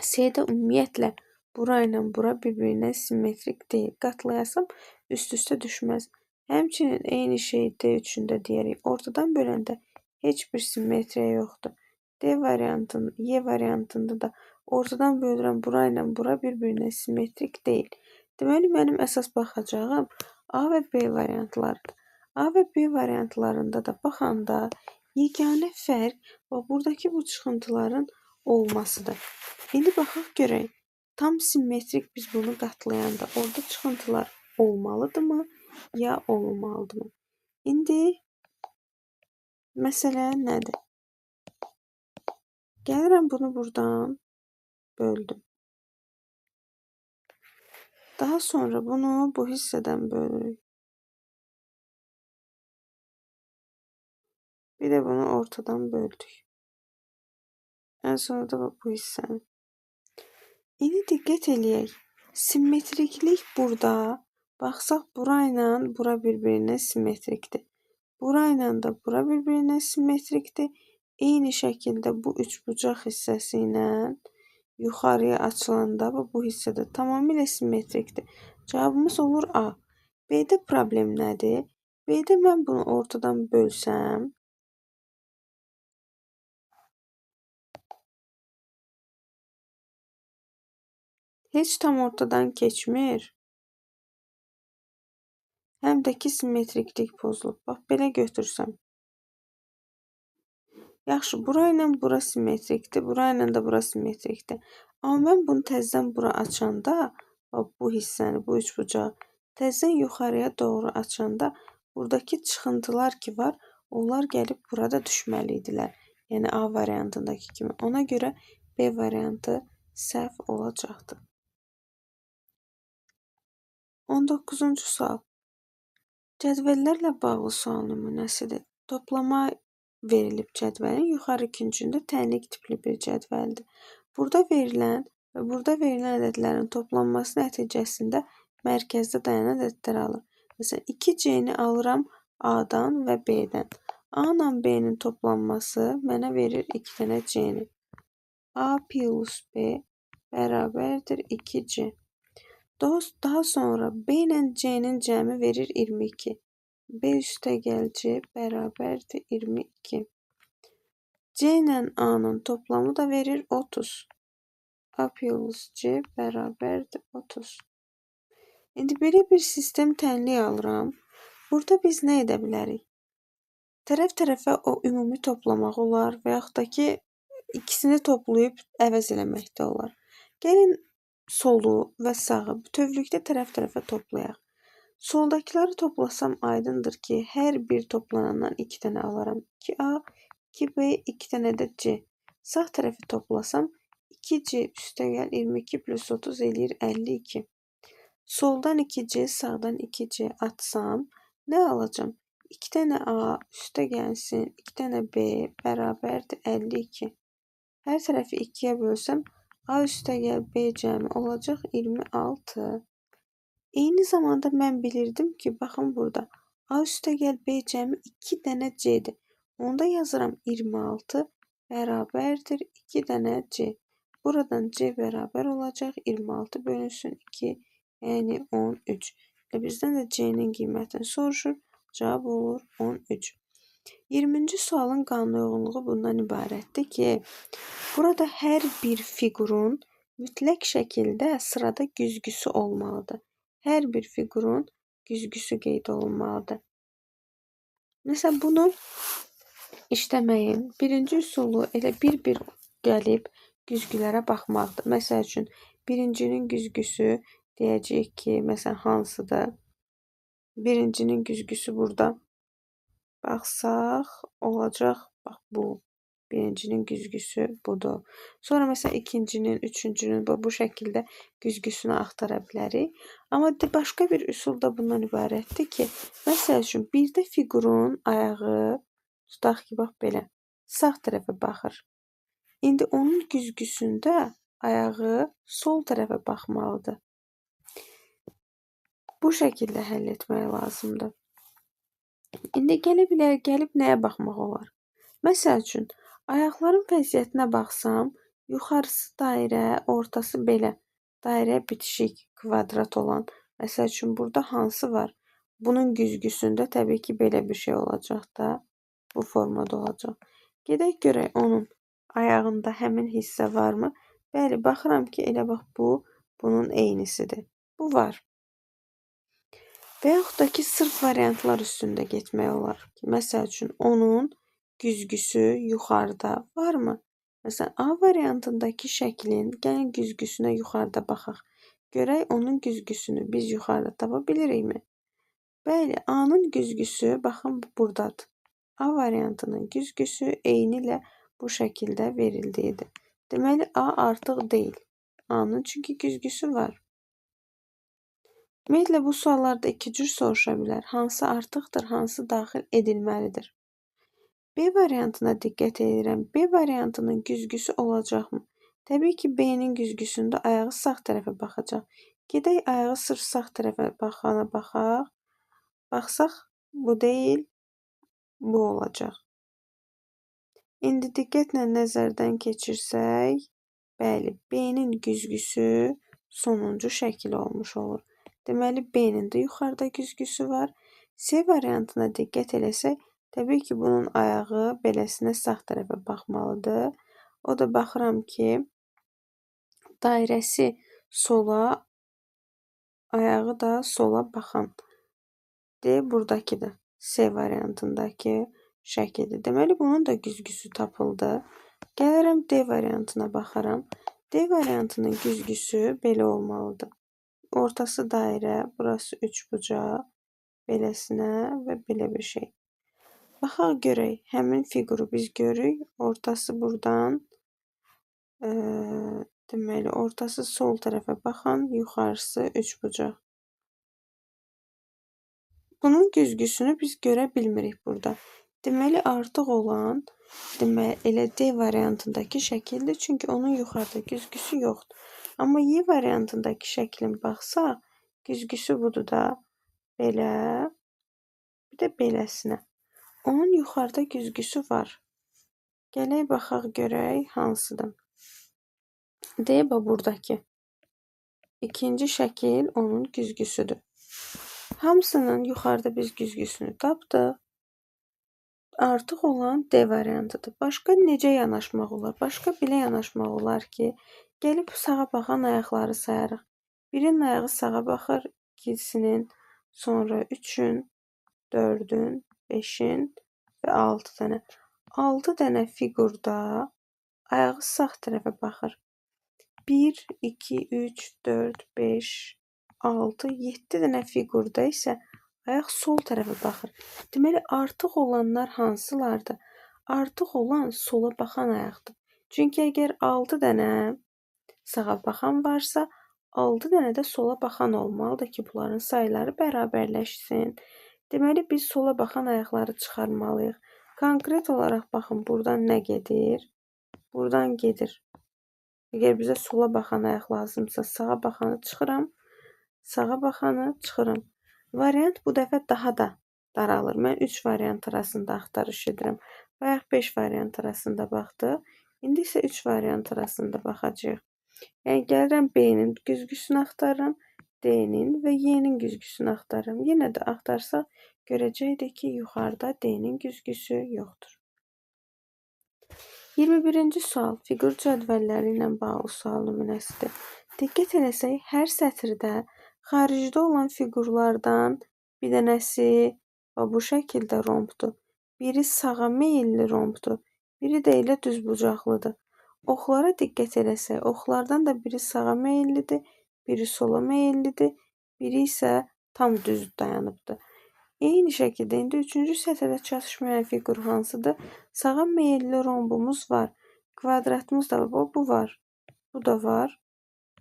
C-də ümumiyyətlə bura ilə bura bir-birinə simmetrik deyil. Qatlayasam üst-üstə düşməz. Həmçinin eyni şey D üçün də deyərik. Ortadan böləndə heç bir simmetriya yoxdur. D variantında, Y variantında da ortadan bölürəm bura ilə bura bir-birinə simmetrik deyil. Deməli, mənim əsas baxacağım A və B variantlarıdır. A və B variantlarında da baxanda yeganə fərq buradakı bu çıxıntıların olmasıdır. İndi baxaq görək. Tam simmetrik biz bunu qatlayanda orada çıxıntılar olmalıdırmı, ya olmamalıdırmı? İndi məsələ nədir? Gəlirəm bunu buradan böldüm. Daha sonra bunu bu hissədən bölürük. Bir də bunu ortadan böldük. Ən sonra da bu hissəni. İndi diqqət eləyək. Simmetriklik burada. Baxsaq, bura ilə bura bir-birinə simmetrikdir. Bura ilə də bura bir-birinə simmetrikdir. Eyni şəkildə bu üçbucaq hissəsi ilə yuxarıya açılanda bu hissə də tamamilə simmetrikdir. Cavabımız olur A. B-də problem nədir? B-də mən bunu ortadan bölsəm, heç tam ortadan keçmir. Həm də ki, simmetriklik pozulub. Bax, belə götürsəm. Yaxşı, bura ilə bura simmetrikdir, bura ilə də bura simmetrikdir. Amma mən bunu təzədən bura açanda, bu hissəni, bu üçbucağı təzədən yuxarıya doğru açanda, buradakı çıxıntılar ki var, onlar gəlib burada düşməli idilər. Yəni A variantındakı kimi. Ona görə B variantı səhv olacaqdır. 19-cu sual. Cədvəllərlə bağlı sual nümunəsidir. Toplama verilib cədvəlin yuxarı küncündə tənlik tipli bir cədvəldir. Burada verilən və burada verilən ədədlərin toplanması nəticəsində mərkəzdə dayanan ədədlər alır. Məsələn, 2C-ni alıram A-dan və B-dən. A ilə B-nin toplanması mənə verir 2 dənə C-ni. A plus B bərabərdir 2C. Daha sonra B ilə C-nin cəmi verir 22. B üstəgəl C bərabərdir 22. C ilə A-nın toplamı da verir 30. A plus C bərabərdir 30. İndi belə bir sistem tənlik alıram. Burada biz nə edə bilərik? Tərəf-tərəfə o ümumi toplamaq olar və yaxud da ki, ikisini toplayıb əvəz eləmək də olar. Gəlin solu və sağı bütövlükdə tərəf-tərəfə toplayaq. Soldakıları toplasam aydındır ki, hər bir toplanandan 2 dənə alaram. 2A, 2B, 2 dənə də C. Sağ tərəfi toplasam 2C üstəgəl 22 plus 30 eləyir 52. Soldan 2C, sağdan 2C atsam nə alacam? 2 dənə A üstə gəlsin, 2 dənə B bərabərdir 52. Hər tərəfi 2-yə bölsəm A üstəgəl B cəmi olacaq 26. Eyni zamanda mən bilirdim ki, baxın burada A üstəgəl B cəmi 2 dənə C-dir. Onda yazıram 26 bərabərdir 2 dənə C. Buradan C bərabər olacaq 26 bölünsün 2, yəni 13. Bizdən də C-nin qiymətini soruşur. Cavab olur 13. 20-ci sualın qanunauyğunluğu bundan ibarətdir ki, burada hər bir fiqurun mütləq şəkildə sırada güzgüsü olmalıdır. Hər bir fiqurun güzgüsü qeyd olunmalıdır. Məsələn, bunu işləməyin birinci üsulu elə bir-bir gəlib güzgülərə baxmaqdır. Məsəl üçün, birincinin güzgüsü deyəcəyik ki, məsələn, hansıdır? Birincinin güzgüsü burada baxsaq olacaq, bax bu. Birincinin güzgüsü budur. Sonra məsələn ikincinin, üçüncünün bu şəkildə güzgüsünü axtara bilərik. Amma başqa bir üsul da bundan ibarətdir ki, məsəl üçün birdə fiqurun ayağı tutaq ki, bax belə sağ tərəfə baxır. İndi onun güzgüsündə ayağı sol tərəfə baxmalıdır. Bu şəkildə həll etmək lazımdır. İndi gəlib nəyə baxmaq olar? Məsəl üçün, ayaqların vəziyyətinə baxsam, yuxarısı dairə, ortası belə. Dairə bitişik, kvadrat olan. Məsəl üçün, burada hansı var? Bunun güzgüsündə təbii ki, belə bir şey olacaq da. Bu formada olacaq. Gedək görək onun ayağında həmin hissə varmı? Bəli, baxıram ki, elə bax bu, bunun eynisidir. Bu var. Və yaxud da ki, sırf variantlar üstündə getmək olar. Məsəl üçün, onun güzgüsü yuxarıda varmı? Məsələn, A variantındakı şəklin gəlin güzgüsünə yuxarıda baxaq. Görək onun güzgüsünü biz yuxarıda tapa bilirikmi? Bəli, A-nın güzgüsü baxın buradadır. A variantının güzgüsü eyni ilə bu şəkildə verildiyidir. Deməli, A artıq deyil. A-nın çünki güzgüsü var. Ümumiyyətlə, bu suallarda iki cür soruşa bilər. Hansı artıqdır, hansı daxil edilməlidir? B variantına diqqət edirəm. B variantının güzgüsü olacaqmı? Təbii ki, B-nin güzgüsündə ayağı sağ tərəfə baxacaq. Gedək ayağı sırf sağ tərəfə baxana baxaq. Baxsaq, bu deyil, bu olacaq. İndi diqqətlə nəzərdən keçirsək, bəli, B-nin güzgüsü sonuncu şəkil olmuş olur. Deməli, B-nin də yuxarıda güzgüsü var. C variantına diqqət eləsək, təbii ki, bunun ayağı beləsinə sağ tərəfə baxmalıdır. O da baxıram ki, dairəsi sola, ayağı da sola baxan. Buradakıdır. C variantındakı şəkildir. Deməli, bunun da güzgüsü tapıldı. Gələrəm D variantına baxaram. D variantının güzgüsü belə olmalıdır. Ortası dairə, burası üçbucaq, beləsinə və belə bir şey. Baxaq görək, həmin fiquru biz görürük. Ortası buradan, deməli, ortası sol tərəfə baxan, yuxarısı üçbucaq. Bunun güzgüsünü biz görə bilmirik burada. Deməli, artıq olan, elə D variantındakı şəkildir, çünki onun yuxarıda güzgüsü yoxdur. Amma Y variantındakı şəklin baxsaq, güzgüsü budur da, belə, bir də beləsinə. Onun yuxarıda güzgüsü var. Gələk baxaq görək hansıdır. D buradakı. İkinci şəkil onun güzgüsüdür. Hamısının yuxarıda biz güzgüsünü tapdıq. Artıq olan D variantıdır. Başqa necə yanaşmaq olar? Başqa belə yanaşmaq olar ki, gəlib sağa baxan ayaqları sayarıq. Birinin ayağı sağa baxır, ikisinin, sonra üçün, 4-ün, 5-in və 6 dənə. 6 dənə fiqurda ayağı sağ tərəfə baxır. 1, 2, 3, 4, 5, 6, 7 dənə fiqurda isə ayaq sol tərəfə baxır. Deməli, artıq olanlar hansılardır? Artıq olan sola baxan ayaqdır. Çünki əgər 6 dənə sağa baxan varsa, 6 dənə də sola baxan olmalıdır ki, bunların sayları bərabərləşsin. Deməli, biz sola baxan ayaqları çıxarmalıyıq. Konkret olaraq baxın, buradan nə gedir? Buradan gedir. Əgər bizə sola baxan ayaq lazımsa, sağa baxanı çıxıram, sağa baxanı çıxıram. Variant bu dəfə daha da daralır. Mən 3 variant arasında axtarış edirəm. Bayaq 5 variant arasında baxdıq. İndi isə 3 variant arasında baxacağıq. Yəni gəlirəm B-nin güzgüsünü axtarıram, D-nin və Y-nin güzgüsünü axtarıram. Yenə də axtarsaq görəcəkdik ki, yuxarıda D-nin güzgüsü yoxdur. 21-ci sual fiqur cədvəlləri ilə bağlı sual nümunəsidir. Diqqət eləsək, hər sətirdə xaricdə olan fiqurlardan bir dənəsi bu şəkildə rombdur. Biri sağa meyilli rombdur, biri də elə düzbucaqlıdır. Oxlara diqqət eləsək, oxlardan da biri sağa meyillidir, biri sola meyillidir, biri isə tam düz dayanıbdır. Eyni şəkildə indi 3-cü sətirdə çatışmayan fiqur hansıdır? Sağa meyilli rombumuz var. Kvadratımız da var. Bu var. Bu da var.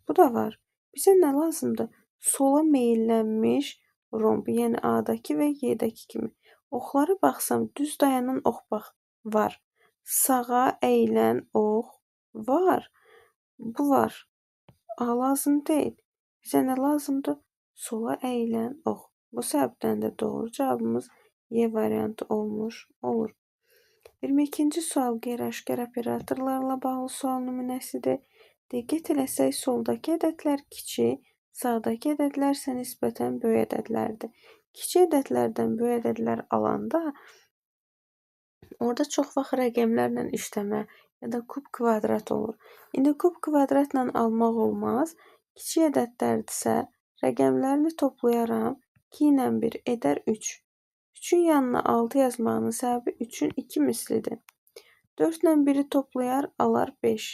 Bu da var. Bizə nə lazımdır? Sola meyillənmiş romb, yəni A-dakı və Y-dəki kimi. Oxlara baxsam, düz dayanan ox bax var. Sağa əyilən ox var. Bu var. A lazım deyil. Bizə nə lazımdır? Sola əyilən ox. Bu səbəbdən də doğru cavabımız Y variantı olmuş olur. 22-ci sual qeyri-aşkar operatorlarla bağlı sual nümunəsidir. Diqqət eləsək, soldakı ədədlər kiçik, sağdakı ədədlər isə nisbətən böyük ədədlərdir. Kiçik ədədlərdən böyük ədədlər alanda orada çox vaxt rəqəmlərlə işləmə ya da kub kvadrat olur. İndi kub kvadratla almaq olmaz. Kiçik ədədlərdirsə rəqəmlərini toplayaram. 2 ilə 1 edər 3. 3-ün yanına 6 yazmağının səbəbi 3-ün 2 mislidir. 4 ilə 1-i toplayar, alar 5.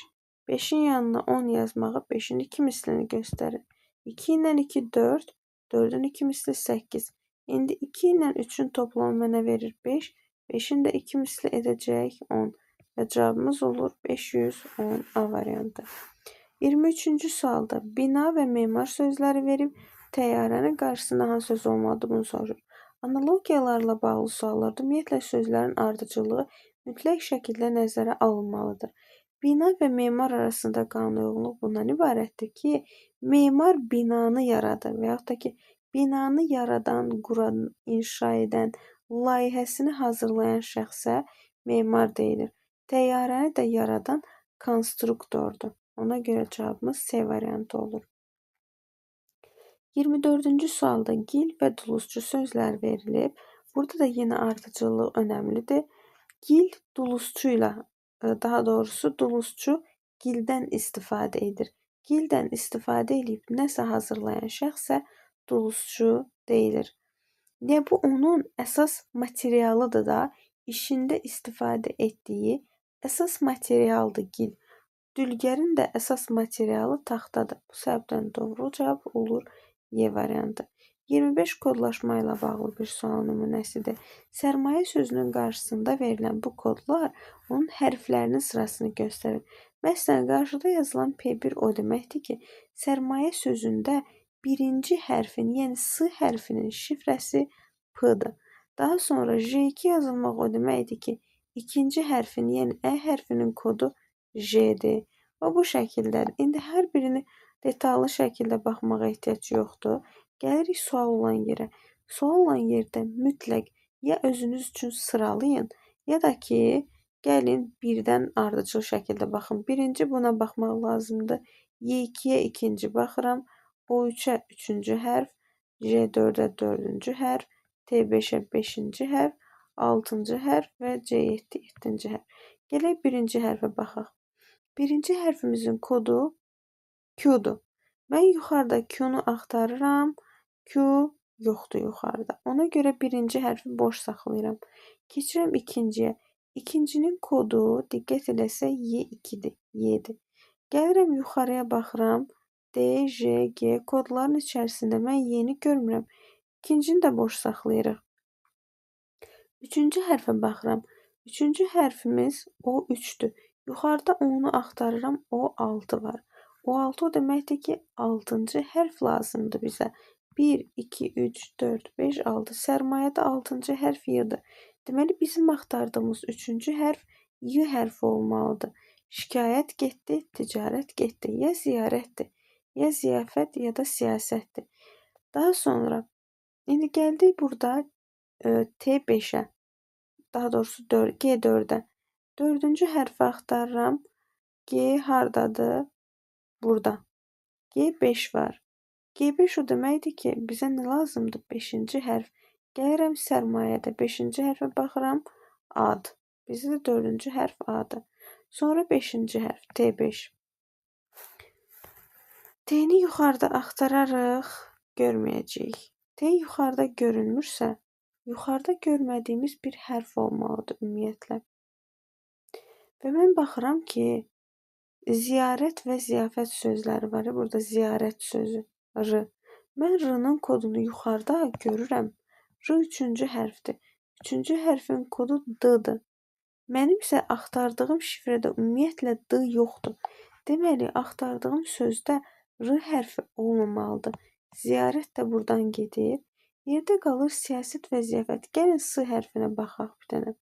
5-in yanına 10 yazmağı 5-in 2 mislini göstərir. 2 ilə 2 4, 4-ün 2 misli 8. İndi 2 ilə 3-ün toplamı mənə verir 5. 5-in də 2 misli edəcək 10. Və cavabımız olur 510 A variantı. 23-cü sualda bina və memar sözləri verib təyyarənin qarşısında hansı söz olmalıdır bunu soruşur. Analogiyalarla bağlı suallarda ümumiyyətlə sözlərin ardıcıllığı mütləq şəkildə nəzərə alınmalıdır. Bina və memar arasında qanunauyğunluq bundan ibarətdir ki, memar binanı yaradır və yaxud da ki, binanı yaradan, quran, inşa edən, layihəsini hazırlayan şəxsə memar deyilir. Təyyarəni də yaradan konstruktordur. Ona görə cavabımız C variantı olur. 24-cü sualda gil və dulusçu sözlər verilib. Burada da yenə ardıcıllıq önəmlidir. Gil dulusçu ilə, daha doğrusu dulusçu gildən istifadə edir. Gildən istifadə edib nəsə hazırlayan şəxsə dulusçu deyilir. Və bu onun əsas materialıdır da, işində istifadə etdiyi əsas materialdır gil. Dülgərin də əsas materialı taxtadır. Bu səbəbdən doğru cavab olur Y variantı. 25 kodlaşma ilə bağlı bir sual nümunəsidir. Sərmayə sözünün qarşısında verilən bu kodlar onun hərflərinin sırasını göstərir. Məsələn, qarşıda yazılan P1 o deməkdir ki, sərmayə sözündə birinci hərfin, yəni S hərfinin şifrəsi P-dır. Daha sonra J2 yazılmaq o deməkdir ki, ikinci hərfin, yəni Ə hərfinin kodu J-dir. Və bu şəkildədir. İndi hər birini detallı şəkildə baxmağa ehtiyac yoxdur. Gəlirik sual olan yerə. Sual olan yerdə mütləq ya özünüz üçün sıralayın, ya da ki, gəlin birdən ardıcıl şəkildə baxın. Birinci buna baxmaq lazımdır. Y2-yə ikinci baxıram. O3-ə üçüncü hərf, J4-ə dördüncü hərf, T5-ə beşinci hərf, altıncı hərf və C7 yeddinci hərf. Gələk birinci hərfə baxaq. Birinci hərfimizin kodu Q-dur. Mən yuxarıda Q-nu axtarıram. Q yoxdur yuxarıda. Ona görə birinci hərfi boş saxlayıram. Keçirəm ikinciyə. İkincinin kodu diqqət eləsək Y2-dir. Y-dir. Gəlirəm yuxarıya baxıram. D, J, G kodların içərisində mən Y-ni görmürəm. İkincini də boş saxlayırıq. Üçüncü hərfə baxıram. Üçüncü hərfimiz O3-dür. Yuxarıda onu axtarıram. O6 var. O6 o deməkdir ki, 6-cı hərf lazımdır bizə. 1, 2, 3, 4, 5, 6. Sərmayədə 6-cı hərf Y-dir. Deməli, bizim axtardığımız 3-cü hərf Y hərfi olmalıdır. Şikayət getdi, ticarət getdi. Ya ziyarətdir, ya ziyafət, ya da siyasətdir. Daha sonra, indi gəldik burada T5-ə. Daha doğrusu G4-ə. Dördüncü hərfi axtarıram. G hardadır? Burada. G5 var. G5 o deməkdir ki, bizə nə lazımdır? 5-ci hərf. Gəlirəm sərmayədə 5-ci hərfə baxıram. A-dır. Bizə də 4-cü hərf A-dır. Sonra 5-ci hərf T5. T-ni yuxarıda axtararıq, görməyəcəyik. T yuxarıda görünmürsə, yuxarıda görmədiyimiz bir hərf olmalıdır ümumiyyətlə. Və mən baxıram ki, ziyarət və ziyafət sözləri var. Burada ziyarət sözü. R. Mən R-nın kodunu yuxarıda görürəm. R 3-cü hərfdir. 3-cü hərfin kodu D-dır. Mənim isə axtardığım şifrədə ümumiyyətlə D yoxdur. Deməli, axtardığım sözdə R hərfi olmamalıdır. Ziyarət də buradan gedir. Yerdə qalır siyasət və ziyafət. Gəlin S hərfinə baxaq bir dənə.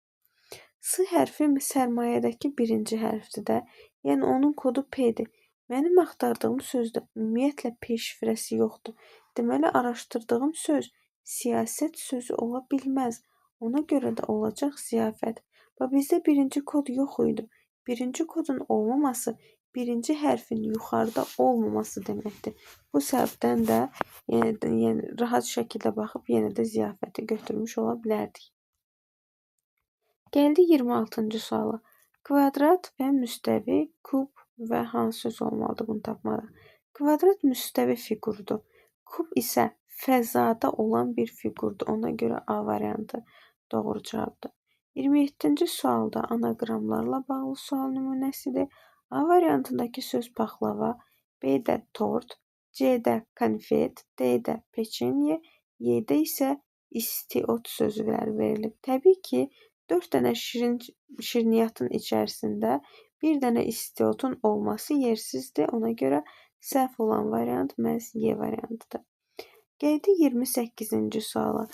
S hərfi sərmayədəki birinci hərfdir də. Yəni onun kodu P-dir. Mənim axtardığım sözdə ümumiyyətlə P şifrəsi yoxdur. Deməli, araşdırdığım söz siyasət sözü ola bilməz. Ona görə də olacaq ziyafət. Və bizdə birinci kod yox idi. Birinci kodun olmaması, birinci hərfin yuxarıda olmaması deməkdir. Bu səbəbdən də yəni rahat şəkildə baxıb yenə də ziyafəti götürmüş ola bilərdik. Gəldi 26-cı suala. Kvadrat və müstəvi, kub və hansı söz olmalıdır bunu tapmada? Kvadrat müstəvi fiqurdur. Kub isə fəzada olan bir fiqurdur. Ona görə A variantı doğru cavabdır. 27-ci sualda anaqramlarla bağlı sual nümunəsidir. A variantındakı söz paxlava, B-də tort, C-də konfet, D-də peçenye, Y-də isə istiot sözü verilib. Təbii ki, 4 dənə şirniyyatın içərisində bir dənə istiotun olması yersizdir. Ona görə səhv olan variant məhz Y variantıdır. Gəldi 28-ci suala.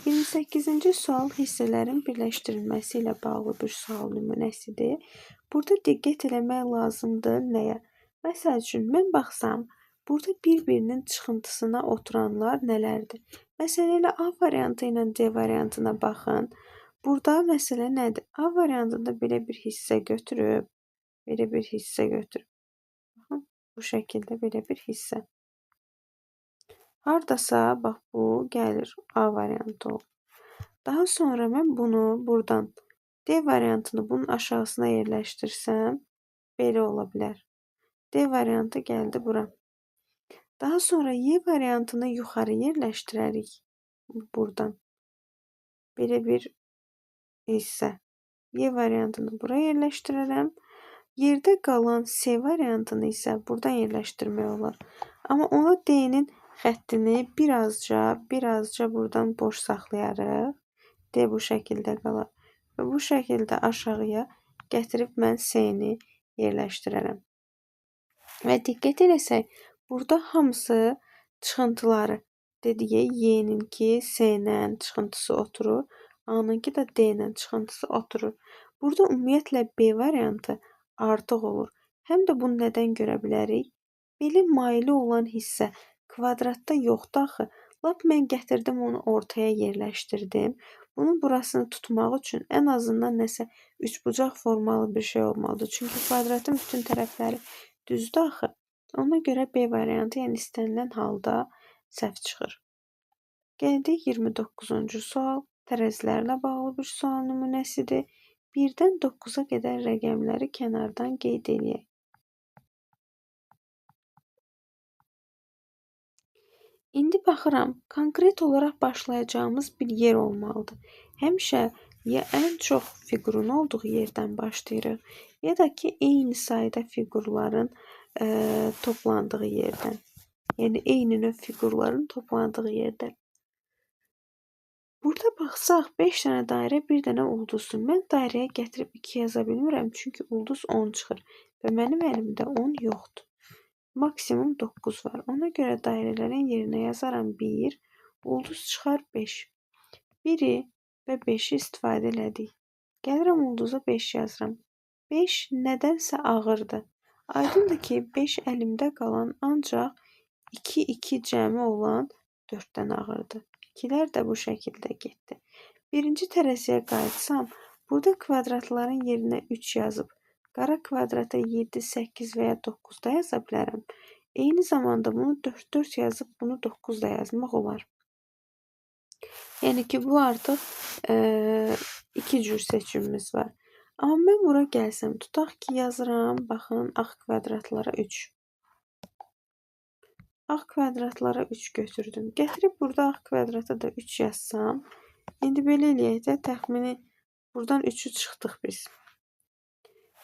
28-ci sual hissələrin birləşdirilməsi ilə bağlı bir sual nümunəsidir. Burada diqqət eləmək lazımdır nəyə? Məsəl üçün, mən baxsam, burada bir-birinin çıxıntısına oturanlar nələrdir? Məsələn, elə A variantı ilə D variantına baxın. Burada məsələ nədir? A variantında belə bir hissə götürüb, Baxın, bu şəkildə belə bir hissə. Hardasa, bax bu gəlir A variantı olur. Daha sonra mən bunu buradan D variantını bunun aşağısına yerləşdirsəm, belə ola bilər. D variantı gəldi bura. Daha sonra Y variantını yuxarı yerləşdirərik buradan. Belə bir hissə. Y variantını bura yerləşdirərəm. Yerdə qalan C variantını isə buradan yerləşdirmək olar. Amma ona D-nin xəttini birazca buradan boş saxlayarıq. D bu şəkildə qalar. Və bu şəkildə aşağıya gətirib mən C-ni yerləşdirərəm. Və diqqət eləsək, burada hamısı çıxıntıları. Dediyi Y-ninki C-lə çıxıntısı oturur. A-nınki də D-lə çıxıntısı oturur. Burada ümumiyyətlə B variantı artıq olur. Həm də bunu nədən görə bilərik? Belə maili olan hissə kvadratda yoxdur axı. Lap mən gətirdim onu ortaya yerləşdirdim. Bunun burasını tutmaq üçün ən azından nəsə üçbucaq formalı bir şey olmalıdır. Çünki kvadratın bütün tərəfləri düzdür axı. Ona görə B variantı, yəni istənilən halda səhv çıxır. Gəldik 29-cu sual. Tərəzilərlə bağlı bir sual nümunəsidir. 1-dən 9-a qədər rəqəmləri kənardan qeyd eləyək. İndi baxıram, konkret olaraq başlayacağımız bir yer olmalıdır. Həmişə ya ən çox fiqurun olduğu yerdən başlayırıq, ya da ki eyni sayda fiqurların toplandığı yerdən. Yəni eyni növ fiqurların toplandığı yerdən. Burada baxsaq 5 dənə dairə, bir dənə ulduzdur. Mən dairəyə gətirib 2 yaza bilmirəm, çünki ulduz 10 çıxır və mənim əlimdə 10 yoxdur. Maksimum 9 var. Ona görə dairələrin yerinə yazaram 1, ulduz çıxar 5. 1-i və 5-i istifadə elədik. Gəlirəm ulduza 5 yazıram. 5 nədənsə ağırdır. Aydındır ki, 5 əlimdə qalan ancaq 2, 2 cəmi olan 4-dən ağırdır. 2-lər də bu şəkildə getdi. Birinci tərəziyə qayıtsam, burada kvadratların yerinə 3 yazıb, qara kvadrata 7, 8 və ya 9 da yaza bilərəm. Eyni zamanda bunu 4, 4 yazıb, bunu 9 da yazmaq olar. Yəni ki, bu artıq 2 cür seçimimiz var. Amma mən bura gəlsəm, tutaq ki, yazıram, baxın, ağ kvadratlara 3. Ağ kvadratlara 3 götürdüm. Gətirib burada ağ kvadrata da 3 yazsam, indi belə eləyək də, təxmini buradan 3'ü çıxdıq biz.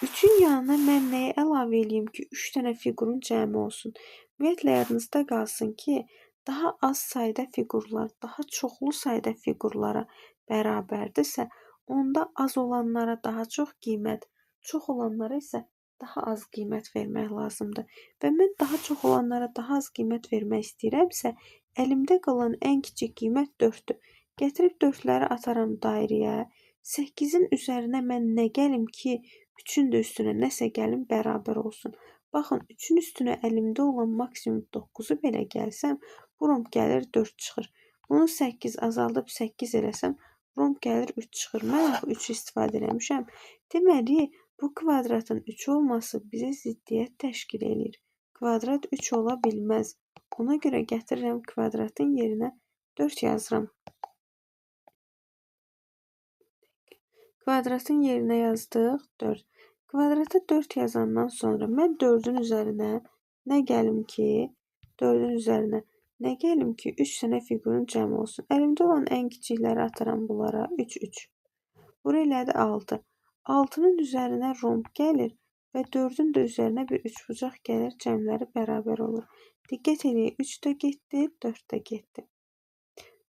3'ün yanına mən nəyə əlavə eləyim ki, 3 dənə fiqurun cəmi olsun. Ümumiyyətlə, yadınızda qalsın ki, daha az sayda fiqurlar, daha çoxlu sayda fiqurlara bərabərdirsə, onda az olanlara daha çox qiymət, çox olanlara isə daha az qiymət vermək lazımdır. Və mən daha çox olanlara daha az qiymət vermək istəyirəmsə, əlimdə qalan ən kiçik qiymət 4-dür. Gətirib 4-ləri ataram dairəyə. 8-in üzərinə mən nə gəlim ki, 3-ün də üstünə nəsə gəlim bərabər olsun. Baxın, 3-ün üstünə əlimdə olan maksimum 9-u belə gəlsəm, buram gəlir 4 çıxır. Bunu 8 azaldıb 8 eləsəm, buram gəlir 3 çıxır. Mən axı 3 istifadə eləmişəm. Deməli, bu kvadratın 3 olması bizə ziddiyyət təşkil edir. Kvadrat 3 ola bilməz. Ona görə gətirirəm kvadratın yerinə 4 yazıram. Kvadratın yerinə yazdıq 4. Kvadrata 4 yazandan sonra mən 4-ün üzərinə nə gəlim ki, 4-ün üzərinə nə gəlim ki, 3 dənə fiqurun cəmi olsun. Əlimdə olan ən kiçikləri ataram bunlara. 3, 3. Bura elədi 6. 6-nın üzərinə romb gəlir və 4-ün də üzərinə bir üçbucaq gəlir, cəmləri bərabər olur. Diqqət edin, 3 də getdi, 4 də getdi.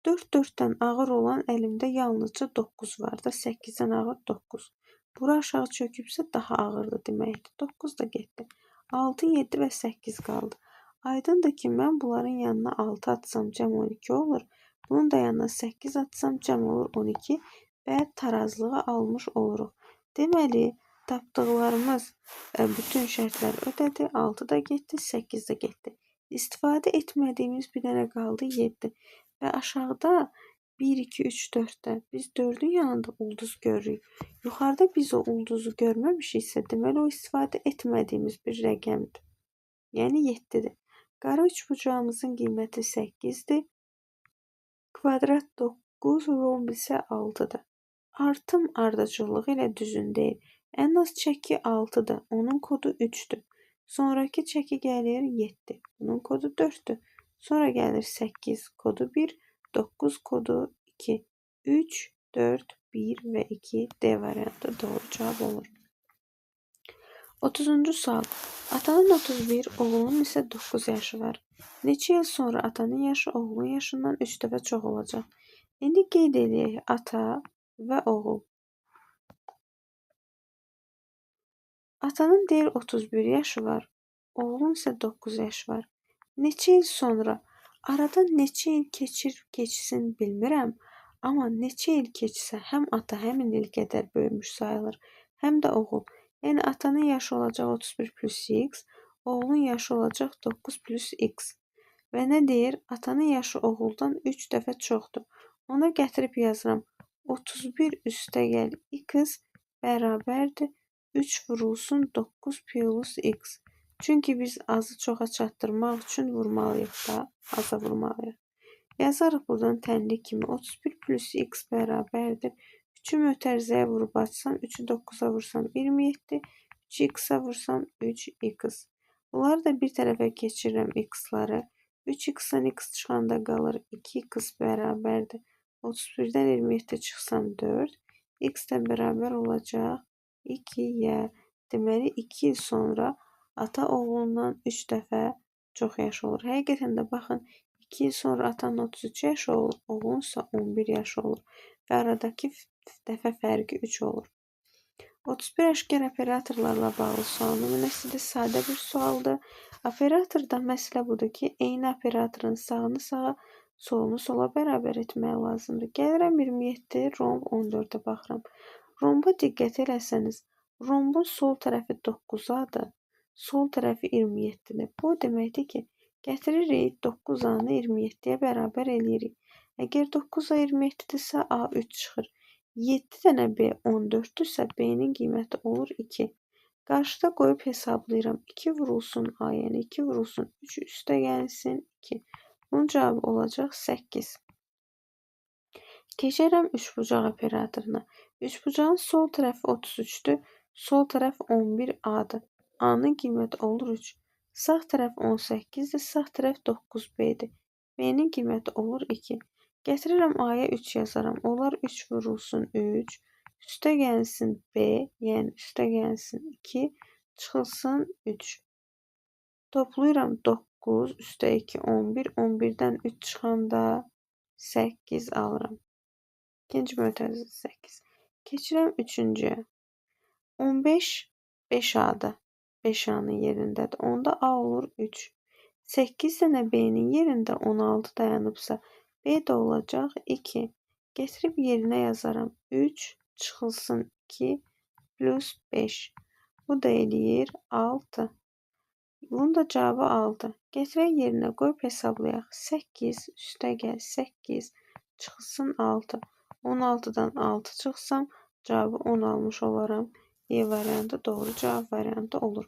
4 4-dən ağır olan əlimdə yalnızca 9 var da, 8-dən ağır 9. Bura aşağı çökübsə daha ağırdır deməkdir. 9 da getdi. 6, 7 və 8 qaldı. Aydındır ki, mən bunların yanına 6 atsam cəm 12 olur. Bunun da yanına 8 atsam cəm olur 12 və tarazlığı almış oluruq. Deməli, tapdıqlarımız bütün şərtləri ödədi. 6 da getdi, 8 də getdi. İstifadə etmədiyimiz bir dənə qaldı 7. Və aşağıda 1, 2, 3, 4-də biz 4-ün yanında ulduz görürük. Yuxarıda biz o ulduzu görməmişiksə, deməli o istifadə etmədiyimiz bir rəqəmdir. Yəni 7-dir. Qara üçbucağımızın qiyməti 8-dir. Kvadrat 9, romb isə 6-dır. Artım ardıcıllığı ilə düzün deyil. Ən az çəki 6-dır. Onun kodu 3-dür. Sonraki çəki gəlir 7. Bunun kodu 4-dür. Sonra gəlir 8, kodu 1, 9 kodu 2, 3, 4, 1 və 2 D variantı doğru cavab olur. 30-cu sual. Atanın 31, oğlunun isə 9 yaşı var. Neçə il sonra atanın yaşı oğlunun yaşından 3 dəfə çox olacaq? İndi qeyd edək ata və oğul. Atanın deyir 31 yaşı var, oğlunun isə 9 yaşı var. Neçə il sonra? Aradan neçə il keçsin bilmirəm, amma neçə il keçsə həm ata həmin il qədər böyümüş sayılır, həm də oğul. Yəni atanın yaşı olacaq 31 plus x, oğlun yaşı olacaq 9 plus x. Və nə deyir? Atanın yaşı oğuldan 3 dəfə çoxdur. Ona gətirib yazıram. 31 üstəgəl x bərabərdir 3 vurulsun 9 plus x. Çünki biz azı çoxa çatdırmaq üçün vurmalıyıq da, aza vurmalıyıq. Yazarıq buradan tənlik kimi 31 plus x bərabərdir. 3'ü mötərizəyə vurub açsam, 3'ü 9'a vursam 27, 3'ü x-a vursam 3x. Bunları da bir tərəfə keçirirəm x-ları. 3x'dan x çıxanda qalır 2x bərabərdir. 31-dən 27 çıxsam 4. X də bərabər olacaq 2-yə. Deməli 2 il sonra ata oğlundan 3 dəfə çox yaşı olur. Həqiqətən də baxın 2 il sonra atanın 33 yaşı olur, oğlunsa 11 yaşı olur və aradakı dəfə fərqi 3 olur. 31 əşkər operatorlarla bağlı sual nümunəsidir. Sadə bir sualdır. Operatorda məsələ budur ki, eyni operatorun sağını sağa, solunu sola bərabər etmək lazımdır. Gəlirəm 27, romb 14-ə baxıram. Romba diqqət eləsəniz, rombun sol tərəfi 9-adır, sol tərəfi 27-dir. Bu deməkdir ki, gətiririk 9A-nı 27-yə bərabər eləyirik. Əgər 9A 27-dirsə, A 3 çıxır. 7 dənə B 14-dürsə, B-nin qiyməti olur 2. Qarşıda qoyub hesablayıram. 2 vurulsun A, yəni 2 vurulsun 3 üstə gəlsin 2. Bunun cavabı olacaq 8. Keçərəm üçbucaq operatoruna. Üçbucağın sol tərəfi 33-dür, sol tərəf 11A-dır. A-nın qiyməti olur 3. Sağ tərəf 18-dir, sağ tərəf 9B-dir. B-nin qiyməti olur 2. Gətirirəm A-ya 3 yazaram. Onlar 3 vurulsun 3. Üstə gəlsin B, yəni üstə gəlsin 2. Çıxılsın 3. Toplayıram 9, üstə 2, 11. 11-dən 3 çıxanda 8 alıram. İkinci mötərizə 8. Keçirəm üçüncüyə. 15 5A-dır. 5A-nın yerindədir. Onda A olur 3. 8 dənə B-nin yerində 16 dayanıbsa, B də olacaq 2. Getirib yerinə yazaram. 3 çıxılsın 2 plus 5. Bu da eləyir 6. Bunun da cavabı 6. Getirək yerinə qoyub hesablayaq. 8 üstə gəl 8 çıxılsın 6. 16-dan 6 çıxsam cavabı 10 almış olaram. E variantı doğru cavab variantı olur.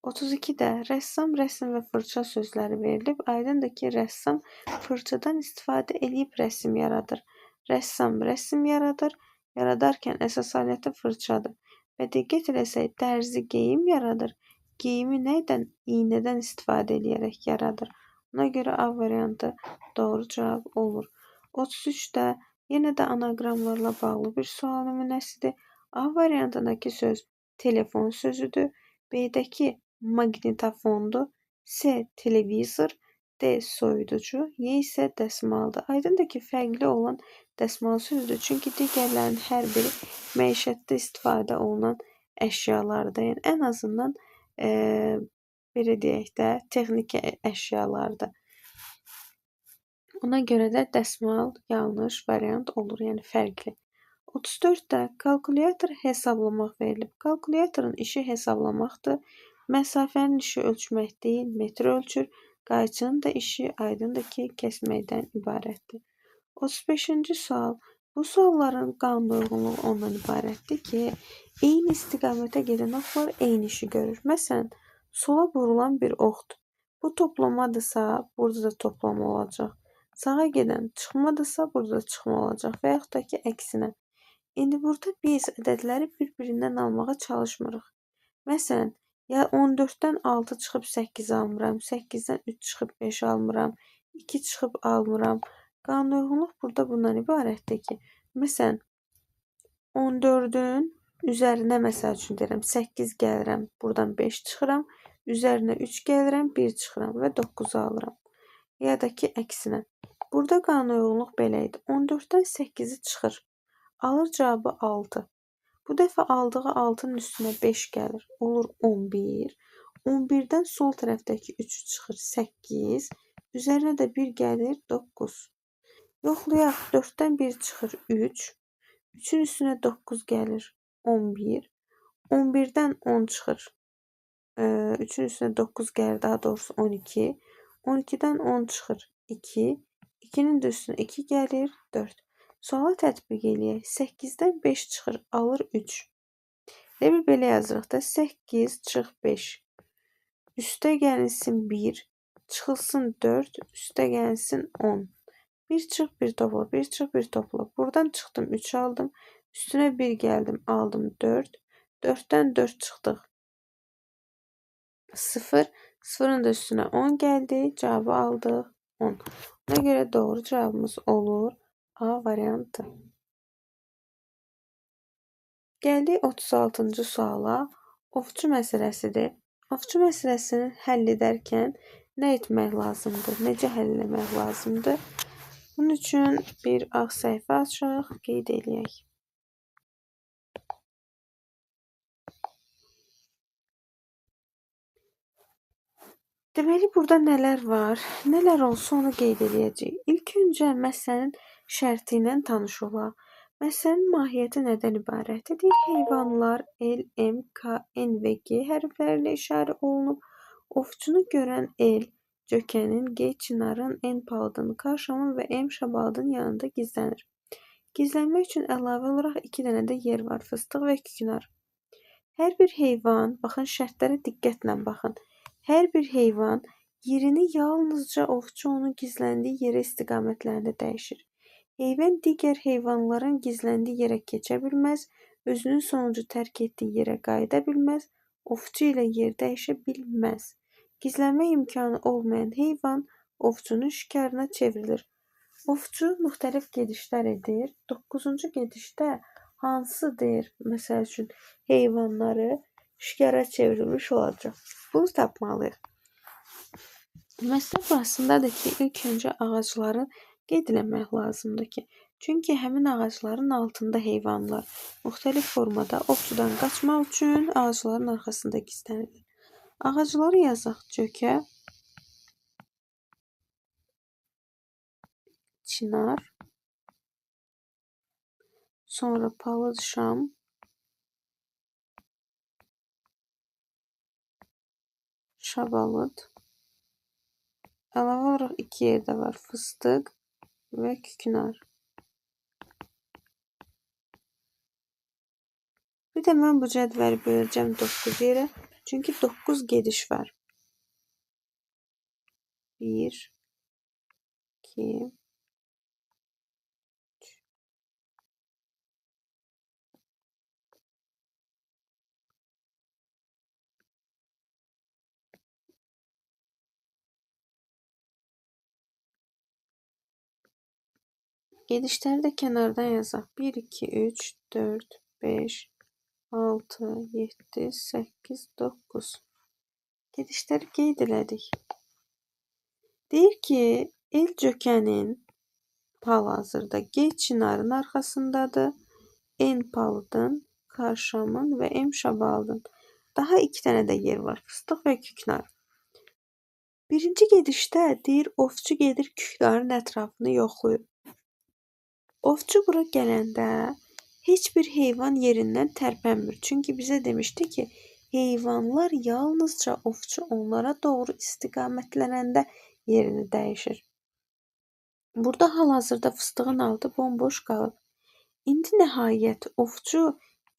32-də rəssam, rəsm və fırça sözləri verilib. Aydındır ki, rəssam fırçadan istifadə edib rəsm yaradır. Rəssam rəsm yaradır. Yaradarkən əsas aləti fırçadır. Və diqqət eləsək, dərzi geyim yaradır. Geyimi nədən? İynədən istifadə edərək yaradır. Ona görə A variantı doğru cavab olur. 33-də yenə də anaqramlarla bağlı bir sual nümunəsidir. A variantındakı söz telefon sözüdür. B'dəki maqnitofondur. C televizor, D soyuducu, Y isə dəsmaldır. Aydındır ki, fərqli olan dəsmal sözdür. Çünki digərlərinin hər biri məişətdə istifadə olunan əşyalardır. Yəni ən azından belə deyək də, texniki əşyalardır. Ona görə də dəsmal yanlış variant olur, yəni fərqli. 34-də kalkulyator hesablamaq verilib. Kalkulyatorun işi hesablamaqdır. Məsafənin işi ölçmək deyil, metr ölçür. Qayçının da işi aydındır ki, kəsməkdən ibarətdir. 35-ci sual. Bu sualların qanuna uyğunluğu ondan ibarətdir ki, eyni istiqamətə gedən oxlar eyni işi görür. Məsələn, sola vurulan bir oxdur. Bu toplamadırsa, burada da toplama olacaq. Sağa gedən çıxmadırsa, burada da çıxma olacaq və yaxud da ki, əksinə. İndi burada biz ədədləri bir-birindən almağa çalışmırıq. Məsələn, ya 14-dən 6 çıxıb 8 almıram, 8-dən 3 çıxıb 5 almıram, 2 çıxıb almıram. Qanunauyğunluq burada bundan ibarətdir ki, məsələn, 14-ün üzərinə məsəl üçün deyirəm 8 gəlirəm, buradan 5 çıxıram, üzərinə 3 gəlirəm, 1 çıxıram və 9 alıram. Ya da ki, əksinə. Burada qanunauyğunluq belə idi. 14-dən 8-i çıxır. Alır cavabı 6. Bu dəfə aldığı 6-nın üstünə 5 gəlir. Olur 11. 11-dən sol tərəfdəki 3 çıxır 8. Üzərinə də 1 gəlir 9. Yoxlayaq. 4-dən 1 çıxır 3. 3-ün üstünə 9 gəlir 11. 11-dən 10 çıxır. 3-ün üstünə 9 gəlir, daha doğrusu 12. 12-dən 10 çıxır 2. 2-nin də üstünə 2 gəlir 4. Suala tətbiq eləyək. 8-dən 5 çıxır, alır 3. Belə yazırıq da 8 çıx 5. Üstə gəlinsin 1, çıxılsın 4, üstə gəlinsin 10. 1 çıx 1 topla, 1 çıx 1 topla. Buradan çıxdım 3 aldım. Üstünə 1 gəldim, aldım 4. 4-dən 4 çıxdıq. 0. Sıfırın da üstünə 10 gəldi. Cavabı aldıq 10. Buna görə doğru cavabımız olur A variantı. Gəldik 36-cı suala. Ovçu məsələsidir. Ovçu məsələsini həll edərkən nə etmək lazımdır? Necə həll etmək lazımdır? Bunun üçün bir ağ səhifə açaq, qeyd eləyək. Deməli, burada nələr var? Nələr olsa onu qeyd eləyəcəyik. İlk öncə məsələnin şərti ilə tanış olaq. Məsələnin mahiyyəti nədən ibarətdir? Heyvanlar L, M, K, N və G hərfləri ilə işarə olunub. Ovçunu görən L, Cökənin, G, Çinarın, N, Palıdın, K, Şamın və M, Şabalıdın yanında gizlənir. Gizlənmək üçün əlavə olaraq 2 dənə də yer var. Fıstıq və küknar. Hər bir heyvan, baxın şərtlərə diqqətlə baxın. Hər bir heyvan yerini yalnızca ovçu onun gizləndiyi yerə istiqamətlərində dəyişir. Heyvan digər heyvanların gizləndiyi yerə keçə bilməz, özünün sonuncu tərk etdiyi yerə qayıda bilməz, ovçu ilə yer dəyişə bilməz. Gizlənmə imkanı olmayan heyvan ovçunun şikarına çevrilir. Ovçu müxtəlif gedişlər edir. 9-cu gedişdə hansıdır? Məsəl üçün heyvanları şikara çevrilmiş olacaq. Bunu tapmalıyıq. Məsələ burasındadır ki, ilk öncə ağacları qeyd eləmək lazımdır ki, çünki həmin ağacların altında heyvanlar müxtəlif formada ovçudan qaçmaq üçün ağacların arxasında gizlənirlər. Ağacları yazaq Cökə, Çınar, sonra Palıd, Şam, Şabalıd. Əlavə olaraq 2 yerdə var. Fıstıq və küknar. Bir də mən bu cədvəli böləcəm 9 yerə. Çünki 9 gediş var. 1, 2, 3. Gedişləri də kənardan yazaq. 1, 2, 3, 4, 5, 6, 7, 8, 9. Gedişləri qeyd elədik. Deyir ki, El Cökənin hal-hazırda G Çinarın arxasındadır. N Palıdın, K Şamın və M Şabalıdın. Daha 2 dənə də yer var. Fıstıq və küknar. Birinci gedişdə deyir, ovçu gedir küknarın ətrafını yoxlayır. Ovçu bura gələndə heç bir heyvan yerindən tərpənmir. Çünki bizə demişdi ki, heyvanlar yalnızca ovçu onlara doğru istiqamətlənəndə yerini dəyişir. Burada hal-hazırda fıstığın altı bomboş qalıb. İndi nəhayət ovçu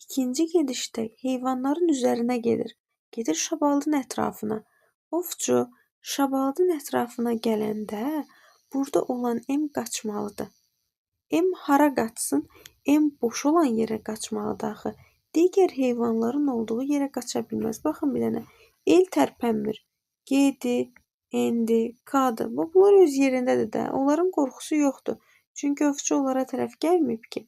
ikinci gedişdə heyvanların üzərinə gedir. Gedir şabalının ətrafına. Ovçu şabalının ətrafına gələndə burada olan M qaçmalıdır. M hara qaçsın? M boş olan yerə qaçmalıdır axı. Digər heyvanların olduğu yerə qaça bilməz. Baxın bir dənə. El tərpənmir. G-dir, N-dir, K-dır. Bunlar öz yerindədir də. Onların qorxusu yoxdur. Çünki ovçu onlara tərəf gəlməyib ki.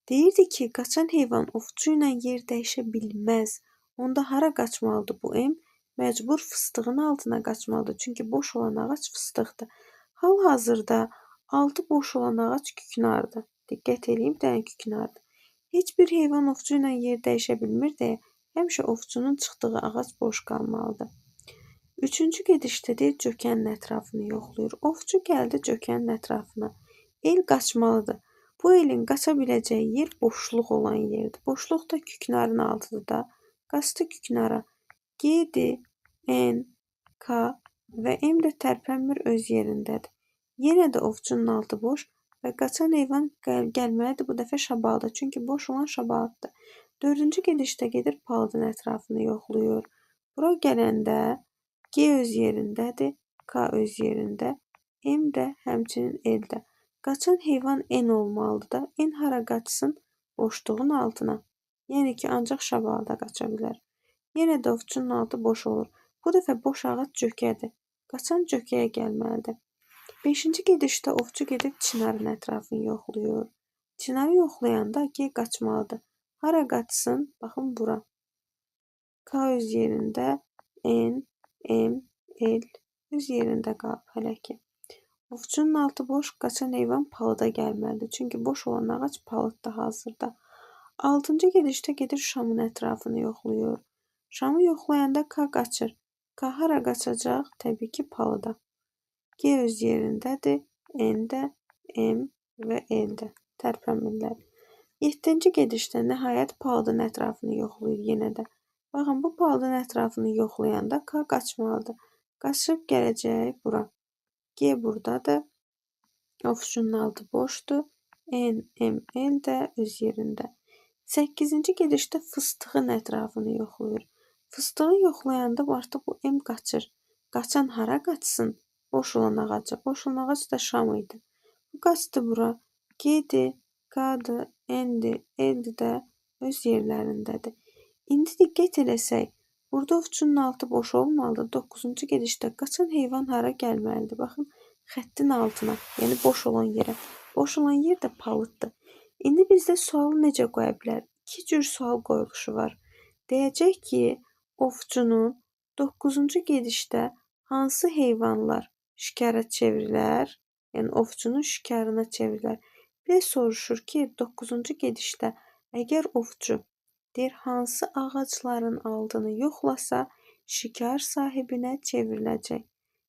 Deyirdi ki, qaçan heyvan ovçu ilə yer dəyişə bilməz. Onda hara qaçmalıdır bu M? Məcbur fıstığın altına qaçmalıdır. Çünki boş olan ağac fıstıqdır. Hal-hazırda 6 boş olan ağac küknardır. Diqqət edin, bir dənə küknardır. Heç bir heyvan ovçu ilə yer dəyişə bilmir deyə həmişə ovçunun çıxdığı ağac boş qalmalıdır. Üçüncü gedişdə deyir, Cökənin ətrafını yoxlayır. Ovçu gəldi Cökənin ətrafına. El qaçmalıdır. Bu elin qaça biləcəyi yer boşluq olan yerdir. Boşluq da küknarın altıdır da. Qaçdı küknara. G-dir, N, K və M də tərpənmir öz yerindədir. Yenə də ovçunun altı boş və qaçan heyvan gəlməlidir bu dəfə şabalda. Çünki boş olan şabaldır. 4-cü gedişdə gedir palıdın ətrafını yoxlayır. Bura gələndə G öz yerindədir, K öz yerində, M də həmçinin L-də. Qaçan heyvan N olmalıdır da. N hara qaçsın? Boşluğun altına. Yəni ki, ancaq şabalda qaça bilər. Yenə də ovçunun altı boş olur. Bu dəfə boş ağac cökədir. Qaçan cökəyə gəlməlidir. 5-ci gedişdə ovçu gedib çinarın ətrafını yoxlayır. Çinarı yoxlayanda G qaçmalıdır. Hara qaçsın? Baxın bura. K öz yerində, N, M, L öz yerində qalıb hələ ki. Ovçunun altı boş, qaçan heyvan palıda gəlməlidir. Çünki boş olan ağac palıdda hazırda. 6-cı gedişdə gedir şamın ətrafını yoxlayır. Şamı yoxlayanda K qaçır. K hara qaçacaq? Təbii ki, palıda. G öz yerindədir. N də, M və L də. Tərpənmirlər. 7-ci gedişdə nəhayət palıdın ətrafını yoxlayır yenə də. Baxın, bu palıdın ətrafını yoxlayanda K qaçmalıdır. Qaçıb gələcək bura. G buradadır. Ovçunun altı boşdur. N, M, L də öz yerində. 8-ci gedişdə fıstığın ətrafını yoxlayır. Fıstığı yoxlayanda artıq bu M qaçır. Qaçan hara qaçsın? Boş olan ağaca. Boş olan ağac da şam idi. Bu qaçdı bura. G-dir, K-dır, N-dir, L-dir də öz yerlərindədir. İndi diqqət eləsək, burada ovçunun altı boş olmalıdır. 9-cu gedişdə qaçan heyvan hara gəlməlidir? Baxın, xəttin altına, yəni boş olan yerə. Boş olan yer də palıddır. İndi bizdə sualı necə qoya bilər? İki cür sual qoyuluşu var. Deyəcək ki, ovçunun 9-cu gedişdə hansı heyvanlar şikara çevrilər? Yəni ovçunun şikarına çevrilər. Bir də soruşur ki, 9-cu gedişdə əgər ovçu deyir hansı ağacların altını yoxlasa şikar sahibinə çevriləcək.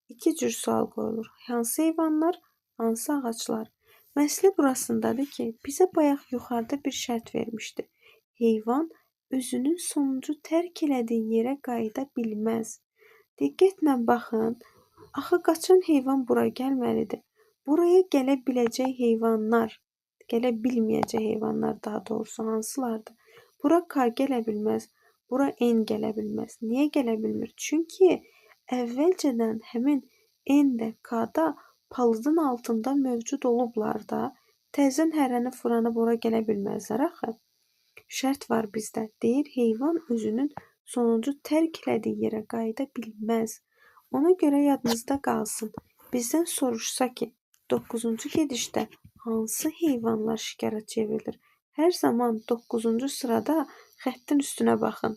İki cür sual qoyulur. Hansı heyvanlar, hansı ağaclar? Məsələ burasındadır ki, bizə bayaq yuxarıda bir şərt vermişdi. Heyvan özünün sonuncu tərk elədiyi yerə qayıda bilməz. Diqqətlə baxın. Axı qaçan heyvan bura gəlməlidir. Buraya gələ biləcək heyvanlar, gələ bilməyəcək heyvanlar daha doğrusu hansılardır? Bura K gələ bilməz, bura N gələ bilməz. Niyə gələ bilmir? Çünki əvvəlcədən həmin N də K-da palıdın altında mövcud olublar da. Təzən hərəni furanı bura gələ bilməzlər axı. Şərt var bizdə. Deyir, heyvan özünün sonuncu tərk elədiyi yerə qayıda bilməz. Ona görə yadınızda qalsın. Bizdən soruşsa ki, 9-cu gedişdə hansı heyvanlar şikara çevrilir? Hər zaman 9-cu sırada xəttin üstünə baxın.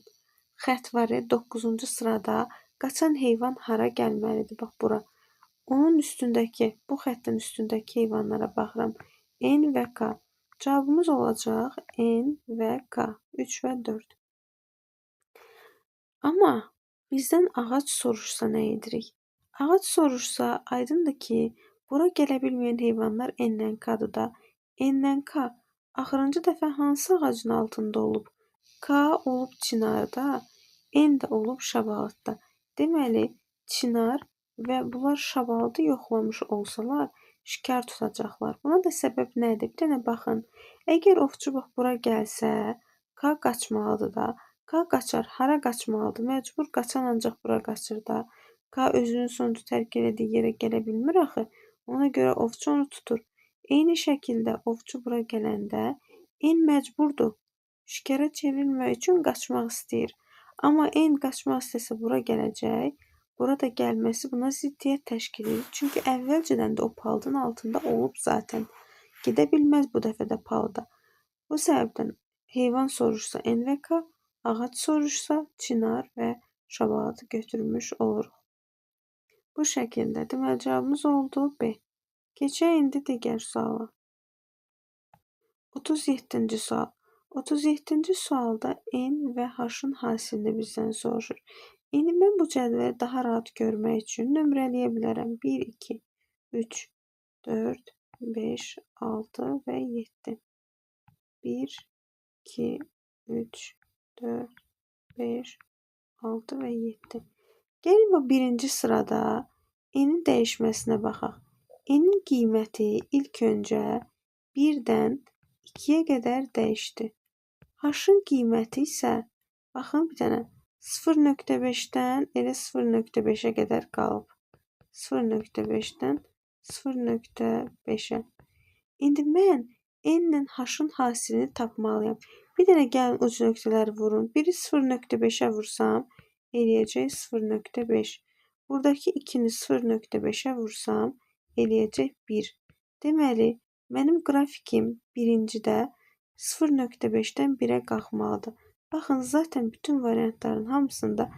Xətt var ya 9-cu sırada qaçan heyvan hara gəlməlidir? Bax bura. Onun üstündəki, bu xəttin üstündəki heyvanlara baxıram. N və K. Cavabımız olacaq N və K. 3 və 4. Amma bizdən ağac soruşsa nə edirik? Ağac soruşsa aydındır ki, bura gələ bilməyən heyvanlar N-lə K-dır da. N-lə K axırıncı dəfə hansı ağacın altında olub? K olub çinarda, N də olub şabalıdda. Deməli, çinar və bunlar şabalıdı yoxlamış olsalar, şikar tutacaqlar. Buna da səbəb nədir? Bir dənə baxın. Əgər ovçu bax bura gəlsə, K qaçmalıdır da. K qaçar. Hara qaçmalıdır? Məcbur qaçan ancaq bura qaçır da. K özünün sonuncu tərk elədiyi yerə gələ bilmir axı. Ona görə ovçu onu tutur. Eyni şəkildə ovçu bura gələndə N məcburdur. Şikara çevrilmək üçün qaçmaq istəyir. Amma N qaçmaq istəsə bura gələcək. Burada gəlməsi buna ziddiyyət təşkil edir. Çünki əvvəlcədən də o palıdın altında olub zaten. Gedə bilməz bu dəfə də palıda. Bu səbəbdən heyvan soruşsa N və K, ağac soruşsa çinar və şabalıdı götürmüş oluruq. Bu şəkildə deməli cavabımız oldu B. Keçək indi digər suala. 37-ci sual. 37-ci sualda N və H-ın hasilini bizdən soruşur. İndi mən bu cədvəli daha rahat görmək üçün nömrələyə bilərəm. 1, 2, 3, 4, 5, 6 və 7. 1, 2, 3, 4, 5, 6 və 7. Gəlin bu birinci sırada N-in dəyişməsinə baxaq. N-in qiyməti ilk öncə 1-dən 2-yə qədər dəyişdi. H-ın qiyməti isə, baxın bir dənə, 0.5-dən elə 0.5-ə qədər qalıb. 0.5-dən 0.5-ə. İndi mən N-lə H-ın hasilini tapmalıyam. Bir dənə gəlin uc nöqtələri vurun. Biri 0.5-ə vursam, eləyəcək 0,5. Buradakı 2-ni 0,5-ə vursam, eləyəcək 1. Deməli, mənim qrafikim birincidə 0,5-dən 1-ə qalxmalıdır. Baxın, zaten bütün variantların hamısında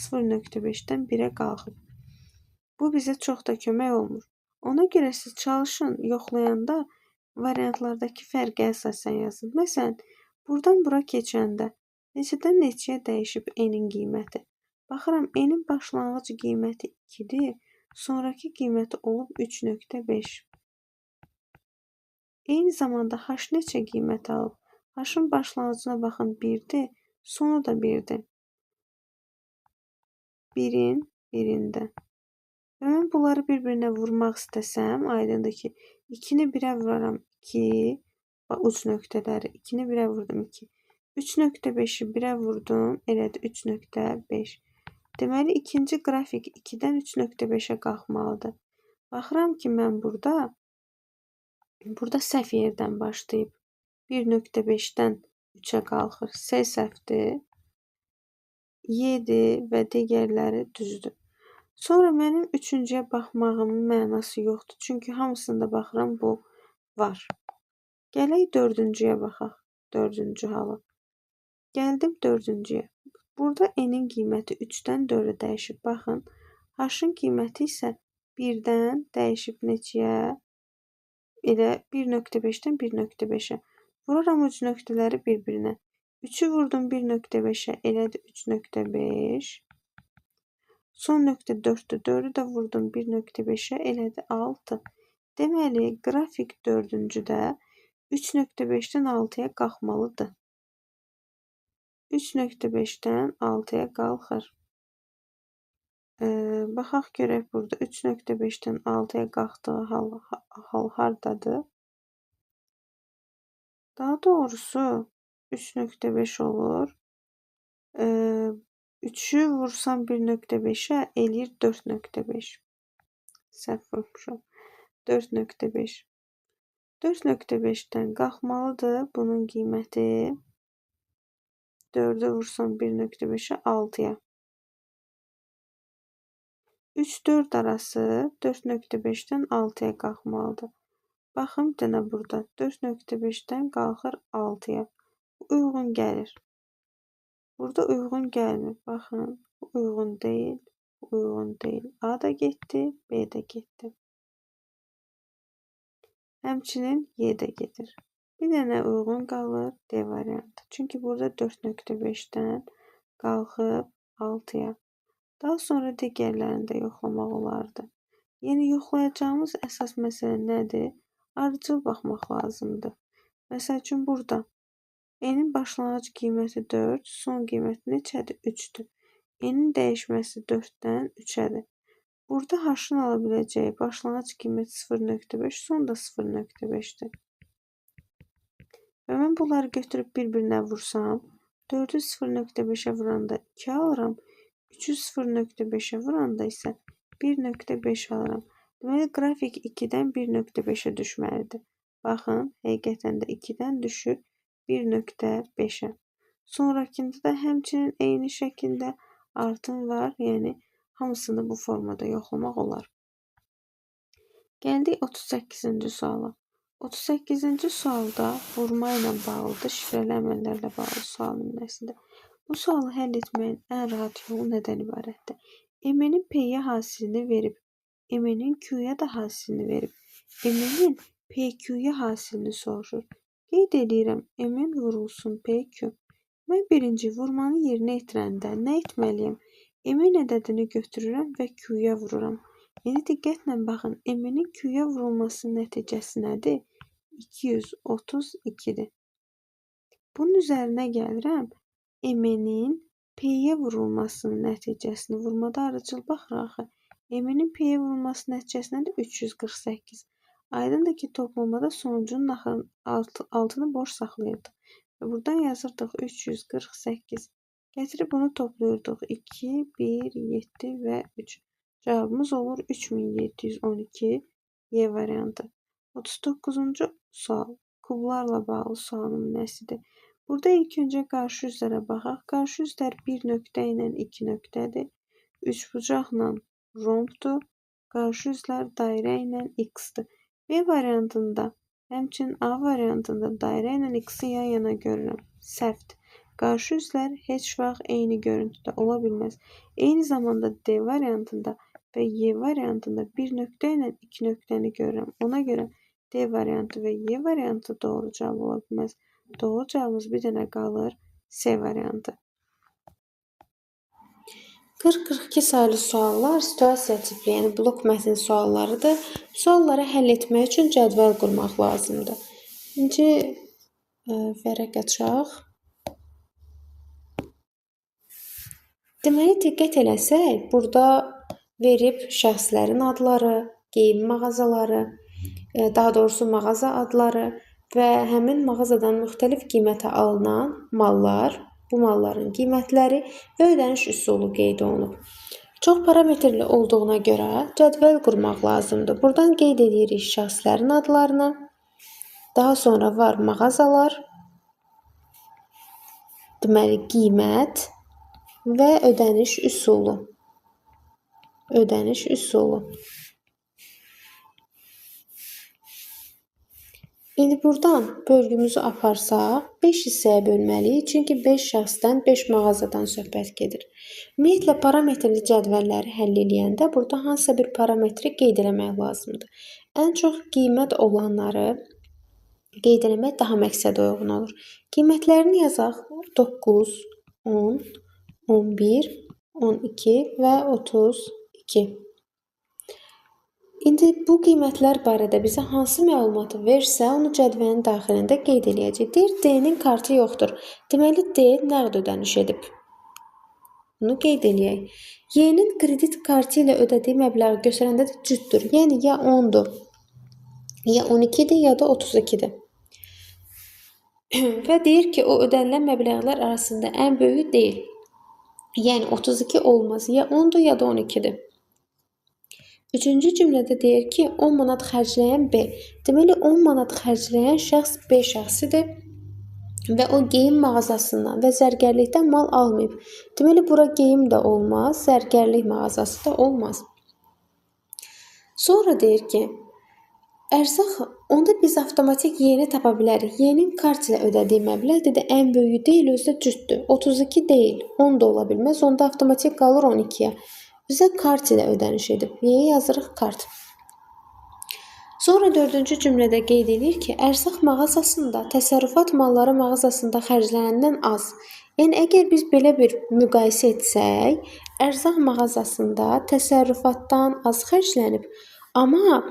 0,5-dən 1-ə qalxıb. Bu bizə çox da kömək olmur. Ona görə siz çalışın, yoxlayanda variantlardakı fərqə əsasən yazın. Məsələn, buradan bura keçəndə neçədən neçəyə dəyişib n-in qiyməti? Baxıram, n-in başlanğıc qiyməti 2-dir, sonrakı qiyməti olub 3,5. Eyni zamanda h neçə qiymət alıb? H-ın başlanğıcına baxın 1-dir, sonu da 1-dir. 1-in birində. Və mən bunları bir-birinə vurmaq istəsəm, aydındır ki, 2-ni 1-ə vuraram 2, uc nöqtələri, 2-ni 1-ə vurdum 2. 3,5-i 1-ə vurdum, elədi 3,5. Deməli, ikinci qrafik 2-dən 3,5-ə qalxmalıdır. Baxıram ki, mən burada səhv yerdən başlayıb 1,5-dən 3-ə qalxır. S səhvdir, Y-dir və digərləri düzdür. Sonra mənim üçüncüyə baxmağımın mənası yoxdur. Çünki hamısında baxıram bu var. Gələk dördüncüyə baxaq. Dördüncü hala. Gəldim dördüncüyə. Burada n-in qiyməti 3-dən 4-ə dəyişib. Baxın, h-ın qiyməti isə 1-dən dəyişib neçəyə? Elə 1,5-dən 1,5-ə. Vuraram uc nöqtələri bir-birinə. 3-ü vurdum 1,5-ə, elədi 3,5. Son nöqtə 4-dür. 4-ü də vurdum 1,5-ə, elədi 6. Deməli, qrafik dördüncüdə 3,5-dən 6-ya qalxmalıdır. 3,5-dən 6-ya qalxır. Baxaq görək burada 3,5-dən 6-ya qalxdığı hal hardadır? Daha doğrusu 3,5 olur. 3-ü vursam 1,5-ə eləyir 4,5. Səhv vurmuşam. 4,5. 4,5-dən qalxmalıdır bunun qiyməti. 4-ü vursam 1,5-ə 6-ya. 3-4 arası 4,5-dən 6-ya qalxmalıdır. Baxın, bir dənə burada 4,5-dən qalxır 6-ya. Bu uyğun gəlir. Burada uyğun gəlmir. Baxın, bu uyğun deyil, bu uyğun deyil. A da getdi, B də getdi. Həmçinin Y də gedir. Bir dənə uyğun qalır D variantı. Çünki burada 4,5-dən qalxıb 6-ya. Daha sonra digərlərini də yoxlamaq olardı. Yəni, yoxlayacağımız əsas məsələ nədir? Ardıcıl baxmaq lazımdır. Məsəl üçün, burada n-in başlanğıc qiyməti 4, son qiyməti neçədir? 3-dür. N-in dəyişməsi 4-dən 3-ədir. Burada h-ın ala biləcəyi başlanğıc qiymət 0,5, son da 0,5-dir. Və mən bunları götürüb bir-birinə vursam, 4-ü 0,5-ə vuranda 2 alıram, 3-ü 0,5-ə vuranda isə 1,5 alıram. Deməli, qrafik 2-dən 1,5-ə düşməlidir. Baxın, həqiqətən də 2-dən düşür 1,5-ə. Sonrakında da həmçinin eyni şəkildə artım var. Yəni, hamısını bu formada yoxlamaq olar. Gəldik 38-ci suala. 38-ci sualda vurma ilə bağlıdır, şifrəli əməllərlə bağlı sual nümunəsidir. Bu sualı həll etməyin ən rahat yolu nədən ibarətdir? M-nin P-yə hasilini verib, M-nin Q-ya da hasilini verib, M-nin PQ-ya hasilini soruşur. Qeyd edirəm, M-in vurulsun PQ. Mən birinci vurmanı yerinə yetirəndə nə etməliyəm? M-in ədədini götürürəm və Q-ya vururam. Yəni, diqqətlə baxın, M-nin Q-ya vurulmasının nəticəsi nədir? 232-dir. Bunun üzərinə gəlirəm. M-nin P-yə vurulmasının nəticəsini vurmada arıcıl baxır axı. M-nin P-yə vurulmasının nəticəsi nədir? 348. Aydındır ki, toplamada sonucunun altını boş saxlayırdıq. Və buradan yazırdıq 348. Gətirib bunu toplayırdıq. 2, 1, 7 və 3. Cavabımız olur 3712 Y variantı. 39-cu sual. Kublarla bağlı sual nümunəsidir. Burada ilk öncə qarşı üzlərə baxaq. Qarşı üzlər bir nöqtə ilə 2 nöqtədir. Üçbucaqla rombdur. Qarşı üzlər dairə ilə x-dir. B variantında, həmçinin A variantında dairə ilə x-i yan-yana görürəm. Səhvdir. Qarşı üzlər heç vaxt eyni görüntüdə ola bilməz. Eyni zamanda D variantında və Y variantında bir nöqtə ilə 2 nöqtəni görürəm. Ona görə D variantı və Y variantı doğru cavab ola bilməz. Doğru cavabımız bir dənə qalır C variantı. 40-42 sayılı suallar situasiya tipli, yəni blok mətn suallarıdır. Sualları həll etmək üçün cədvəl qurmaq lazımdır. İkinci vərəq açaq. Deməli, diqqət eləsək, burada verib şəxslərin adları, geyim mağazaları, daha doğrusu mağaza adları və həmin mağazadan müxtəlif qiymətə alınan mallar, bu malların qiymətləri və ödəniş üsulu qeyd olunub. Çox parametrli olduğuna görə cədvəl qurmaq lazımdır. Buradan qeyd edirik şəxslərin adlarını, daha sonra var mağazalar, deməli qiymət və ödəniş üsulu. Ödəniş üsulu. İndi buradan bölgümüzü aparsaq, 5 hissəyə bölməliyik. Çünki 5 şəxsdən, 5 mağazadan söhbət gedir. Ümumiyyətlə, parametrli cədvəlləri həll edəndə burada hansısa bir parametri qeyd eləmək lazımdır. Ən çox qiymət olanları qeyd eləmək daha məqsədə uyğun olur. Qiymətlərini yazaq. 9, 10, 11, 12 və 32. İndi bu qiymətlər barədə bizə hansı məlumatı versə, onu cədvəlin daxilində qeyd eləyəcək. Deyir, D-nin kartı yoxdur. Deməli, D nəqd ödəniş edib. Bunu qeyd eləyək. Y-nin kredit kartı ilə ödədiyi məbləği göstərəndə də cütdür. Yəni, ya 10-dur, ya 12-dir, ya da 32-dir. Və deyir ki, o ödənilən məbləğlər arasında ən böyüyü deyil. Yəni, 32 olmaz. Ya 10-dur, ya da 12-dir. Üçüncü cümlədə deyir ki, 10 manat xərcləyən B. Deməli, 10 manat xərcləyən şəxs B şəxsidir və o geyim mağazasından və zərgərlikdən mal almayıb. Deməli, bura geyim də olmaz, zərgərlik mağazası da olmaz. Sonra deyir ki, ərzaq, onda biz avtomatik Y-ni tapa bilərik. Y-nin kart ilə ödədiyi məbləğ dedi, ən böyüyü deyil, özü də cütdür. 32 deyil, 10 da ola bilməz, onda avtomatik qalır 12-yə. Bizə kart ilə ödəniş edib. Y-yə yazırıq kart. Sonra 4-cü cümlədə qeyd edir ki, ərzaq mağazasında, təsərrüfat malları mağazasında xərclənəndən az. Yəni, əgər biz belə bir müqayisə etsək, ərzaq mağazasında təsərrüfatdan az xərclənib, amma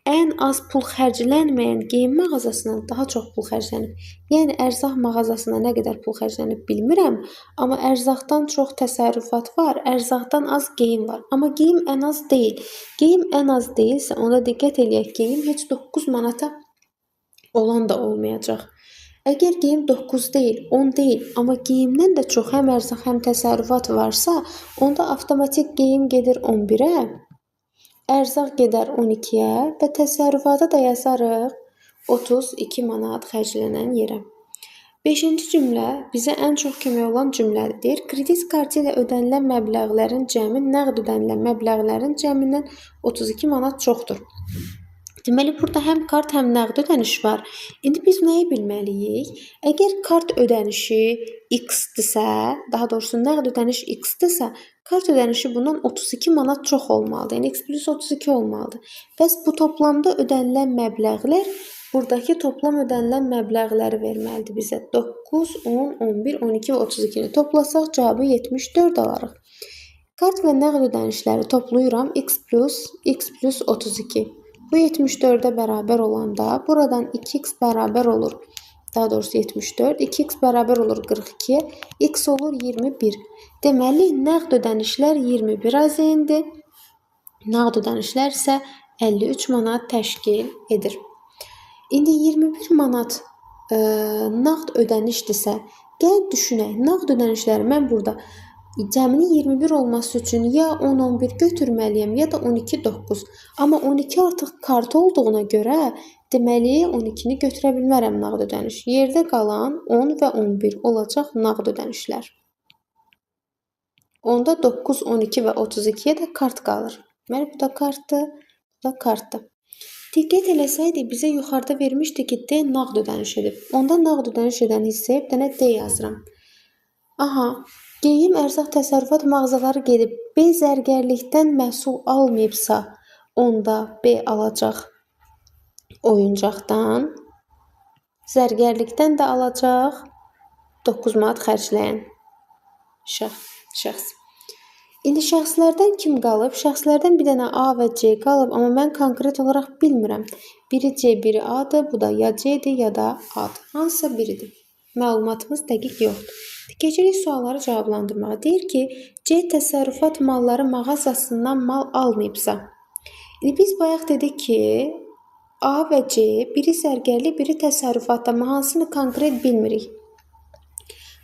ən az pul xərclənməyən geyim mağazasına daha çox pul xərclənib. Yəni, ərzaq mağazasına nə qədər pul xərclənib bilmirəm, amma ərzaqdan çox təsərrüfat var, ərzaqdan az geyim var. Amma geyim ən az deyil. Geyim ən az deyilsə, onda diqqət eləyək, geyim heç 9 manata olan da olmayacaq. Əgər geyim 9 deyil, 10 deyil, amma geyimdən də çox həm ərzaq, həm təsərrüfat varsa, onda avtomatik geyim gedir 11-ə. Ərzaq gedər 12-yə və təsərrüfata da yazarıq 32 manat xərclənən yerə. 5-ci cümlə bizə ən çox kömək olan cümlədir. Deyir, kredit kartı ilə ödənilən məbləğlərin cəmi nəqd ödənilən məbləğlərin cəmindən 32 manat çoxdur. Deməli, burada həm kart, həm nəqd ödəniş var. İndi biz nəyi bilməliyik? Əgər kart ödənişi x-dirsə, daha doğrusu nəqd ödəniş x-dirsə, kart ödənişi bundan 32 manat çox olmalıdır. Yəni, x plus 32 olmalıdır. Bəs bu toplamda ödənilən məbləğlər, buradakı toplam ödənilən məbləğləri verməlidir bizə. 9, 10, 11, 12 və 32-ni toplasaq, cavabı 74 alarıq. Kart və nəqd ödənişləri toplayıram, x plus 32. Bu 74-ə bərabər olanda, buradan 2x bərabər olur. Daha doğrusu 74, 2x bərabər olur 42, x olur 21. Deməli, nəqd ödənişlər 21 azeyindir, nəqd ödənişlər isə 53 manat təşkil edir. İndi 21 manat nəqd ödənişdirsə, gəl düşünək, nəqd ödənişləri mən burada cəminin 21 olması üçün ya 10-11 götürməliyəm, ya da 12-9. Amma 12 artıq kart olduğuna görə, Deməli, 12-ni götürə bilmərəm nağd ödəniş. Yerdə qalan 10 və 11 olacaq nağd ödənişlər. Onda 9, 12 və 32-yə də kart qalır. Deməli, bu da kartdır, bu da kartdır. Diqqət eləsəydik, bizə yuxarıda vermişdi ki, D nağd ödəniş edib. Onda nağd ödəniş edən hissəyə bir dənə D yazıram. Aha, geyim ərzaq təsərrüfat mağazaları gedib. B zərgərlikdən məhsul almayıbsa, onda B alacaq oyuncaqdan, zərgərlikdən də alacaq 9 manat xərcləyən şəxs. İndi şəxslərdən kim qalıb? Şəxslərdən bir dənə A və C qalıb, amma mən konkret olaraq bilmirəm. Biri C, biri A-dır, bu da ya C-dir, ya da A-dır. Hansısa biridir. Məlumatımız dəqiq yoxdur. Keçirik sualları cavablandırmağa. Deyir ki, C təsərrüfat malları mağazasından mal almayıbsa. İndi biz bayaq dedik ki, A və C, biri zərgərlik, biri təsərrüfatda, amma hansını konkret bilmirik.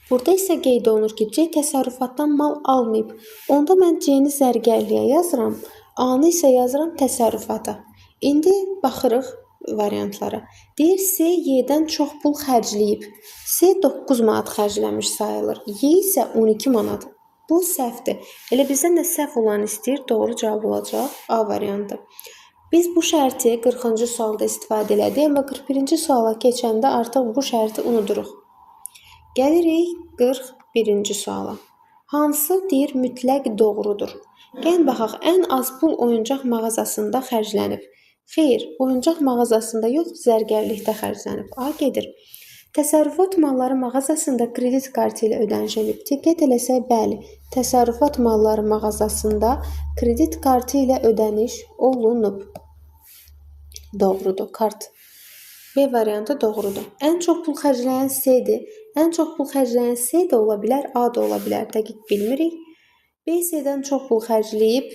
Burada isə qeyd olunur ki, C təsərrüfatdan mal almayıb. Onda mən C-ni zərgərliyə yazıram, A-nı isə yazıram təsərrüfata. İndi baxırıq variantlara. Deyir, C Y-dən çox pul xərcləyib. C 9 manat xərcləmiş sayılır. Y isə 12 manat. Bu səhvdir. Elə bizdən də səhv olanı istəyir, doğru cavab olacaq A variantı. Biz bu şərti 40-cı sualda istifadə elədik, amma 41-ci suala keçəndə artıq bu şərti unuduruq. Gəlirik 41-ci suala. Hansı deyir mütləq doğrudur? Gəlin baxaq, ən az pul oyuncaq mağazasında xərclənib. Xeyr, oyuncaq mağazasında yox, zərgərlikdə xərclənib. A gedir. Təsərrüfat malları mağazasında kredit kartı ilə ödəniş edib. Diqqət eləsək, bəli, təsərrüfat malları mağazasında kredit kartı ilə ödəniş olunub. Doğrudur, kart. B variantı doğrudur. Ən çox pul xərcləyən C-dir. Ən çox pul xərcləyən C də ola bilər, A da ola bilər, dəqiq bilmirik. B C-dən çox pul xərcləyib.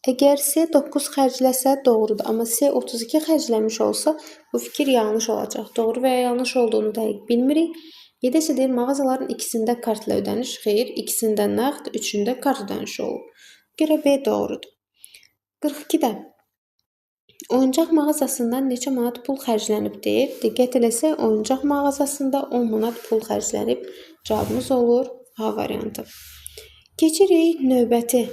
Əgər C 9 xərcləsə doğrudur, amma C 32 xərcləmiş olsa bu fikir yanlış olacaq. Doğru və ya yanlış olduğunu dəqiq bilmirik. 7 isə deyir, mağazaların ikisində kartla ödəniş, xeyr, ikisində nağd, üçündə kart ödənişi olur. Görə B doğrudur. 42-də oyuncaq mağazasından neçə manat pul xərclənib deyir. Diqqət eləsək, oyuncaq mağazasında 10 manat pul xərclənib. Cavabımız olur A variantı. Keçirik növbəti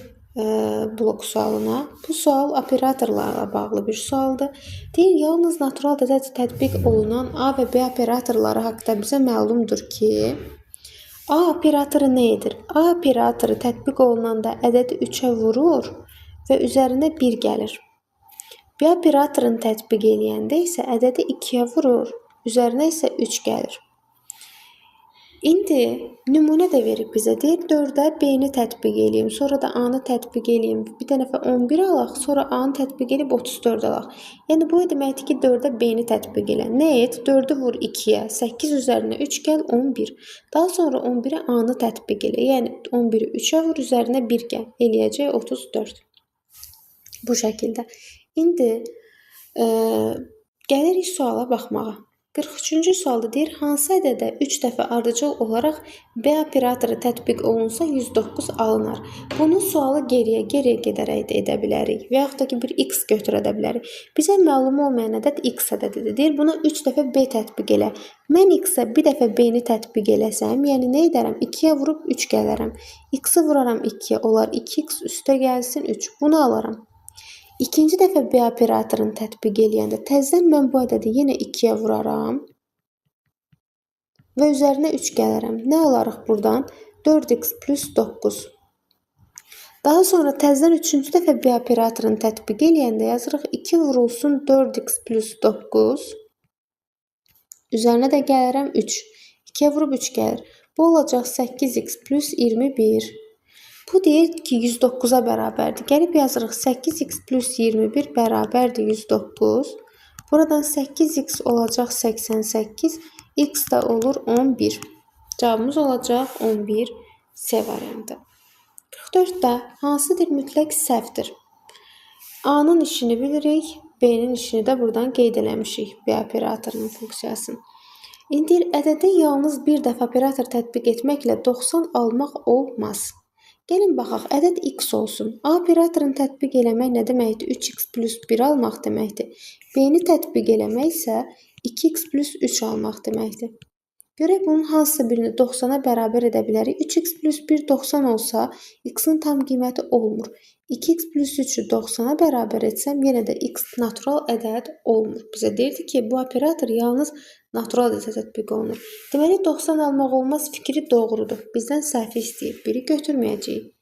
blok sualına. Bu sual operatorlarla bağlı bir sualdır. Deyir, yalnız natural ədəd tətbiq olunan A və B operatorları haqqında bizə məlumdur ki, A operatoru nə edir? A operatoru tətbiq olunanda ədədi 3-ə vurur və üzərinə 1 gəlir. B operatorunu tətbiq eləyəndə isə ədədi 2-yə vurur, üzərinə isə 3 gəlir. İndi nümunə də verib bizə. Deyir, 4-ə B-ni tətbiq eləyim, sonra da A-nı tətbiq eləyim. Bir dəfə 11 alaq, sonra A-nı tətbiq eləyib 34 alaq. Yəni, bu deməkdir ki, 4-ə B-ni tətbiq elə. Nə et? 4-ü vur 2-yə, 8 üzərinə 3 gəl, 11. Daha sonra 11-ə A-nı tətbiq elə. Yəni, 11-i 3-ə vur, üzərinə 1 gəl. Eləyəcək 34. Bu şəkildə. İndi gəlirik suala baxmağa. 43-cü sualda deyir, hansı ədədə 3 dəfə ardıcıl olaraq B operatoru tətbiq olunsa 109 alınar. Bunun sualı geriyə gedərək də edə bilərik və yaxud da ki, bir x götürə də bilərik. Bizə məlum olmayan ədəd x ədədidir. Deyir, buna 3 dəfə B tətbiq elə. Mən x-ə bir dəfə B-ni tətbiq eləsəm, yəni nə edərəm? 2-yə vurub 3 gələrəm. X-i vuraram 2-yə, olar 2x üstə gəlsin 3. Bunu alaram. İkinci dəfə B operatorunu tətbiq eləyəndə təzədən mən bu ədədi yenə 2-yə vuraram və üzərinə 3 gələrəm. Nə alarıq buradan? 4x plus 9. Daha sonra təzədən 3-cü dəfə B operatorunu tətbiq eləyəndə yazırıq 2 vurulsun 4x plus 9. Üzərinə də gələrəm 3. 2-yə vurub 3 gəlir. Bu olacaq 8x plus 21. Bu deyir ki, 109-a bərabərdir. Gəlib yazırıq 8x plus 21 bərabərdir 109. Buradan 8x olacaq 88, x də olur 11. Cavabımız olacaq 11 C variantı. 44-də hansıdır mütləq səhvdir? A-nın işini bilirik, B-nin işini də buradan qeyd eləmişik. B operatorunun funksiyasını. İndi ədədə yalnız bir dəfə operator tətbiq etməklə 90 almaq olmaz. Gəlin baxaq, ədəd x olsun. A operatorunu tətbiq eləmək nə deməkdir? 3x plus 1 almaq deməkdir. B-ni tətbiq eləmək isə 2x plus 3 almaq deməkdir. Görək bunun hansısa birini 90-a bərabər edə bilərik. 3x plus 1 90 olsa, x-in tam qiyməti olmur. 2x plus 3-ü 90-a bərabər etsəm, yenə də x natural ədəd olmur. Bizə deyirdi ki, bu operator yalnız natural ədədə tətbiq olunur. Deməli, 90 almaq olmaz fikri doğrudur. Bizdən səhvi istəyir. Biri götürməyəcəyik.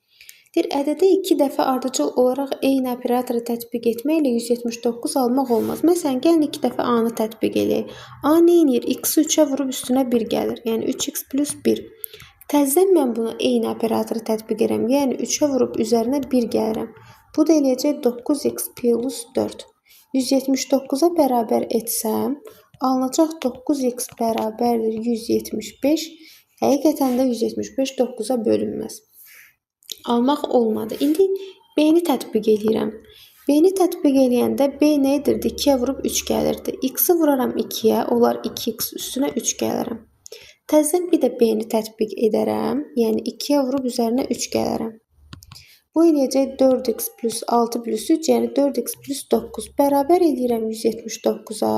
Deyir, ədədə 2 dəfə ardıcıl olaraq eyni operatoru tətbiq etməklə 179 almaq olmaz. Məsələn, gəlin 2 dəfə A-nı tətbiq eləyək. A nə edir? X-i 3-ə vurub üstünə 1 gəlir. Yəni 3x plus 1. Təzədən mən buna eyni operatoru tətbiq edirəm. Yəni 3-ə vurub üzərinə 1 gəlirəm. Bu da eləyəcək 9x plus 4. 179-a bərabər etsəm, alınacaq 9x bərabərdir 175. Həqiqətən də 175 9-a bölünməz. Almaq olmadı. İndi B-ni tətbiq eləyirəm. B-ni tətbiq eləyəndə B nə edirdi? 2-yə vurub 3 gəlirdi. X-i vuraram 2-yə, olar 2x üstünə 3 gələrəm. Təzədən bir də B-ni tətbiq edərəm. Yəni 2-yə vurub üzərinə 3 gələrəm. Bu eləyəcək 4x plus 6 plus 3, yəni 4x plus 9. Bərabər eləyirəm 179-a.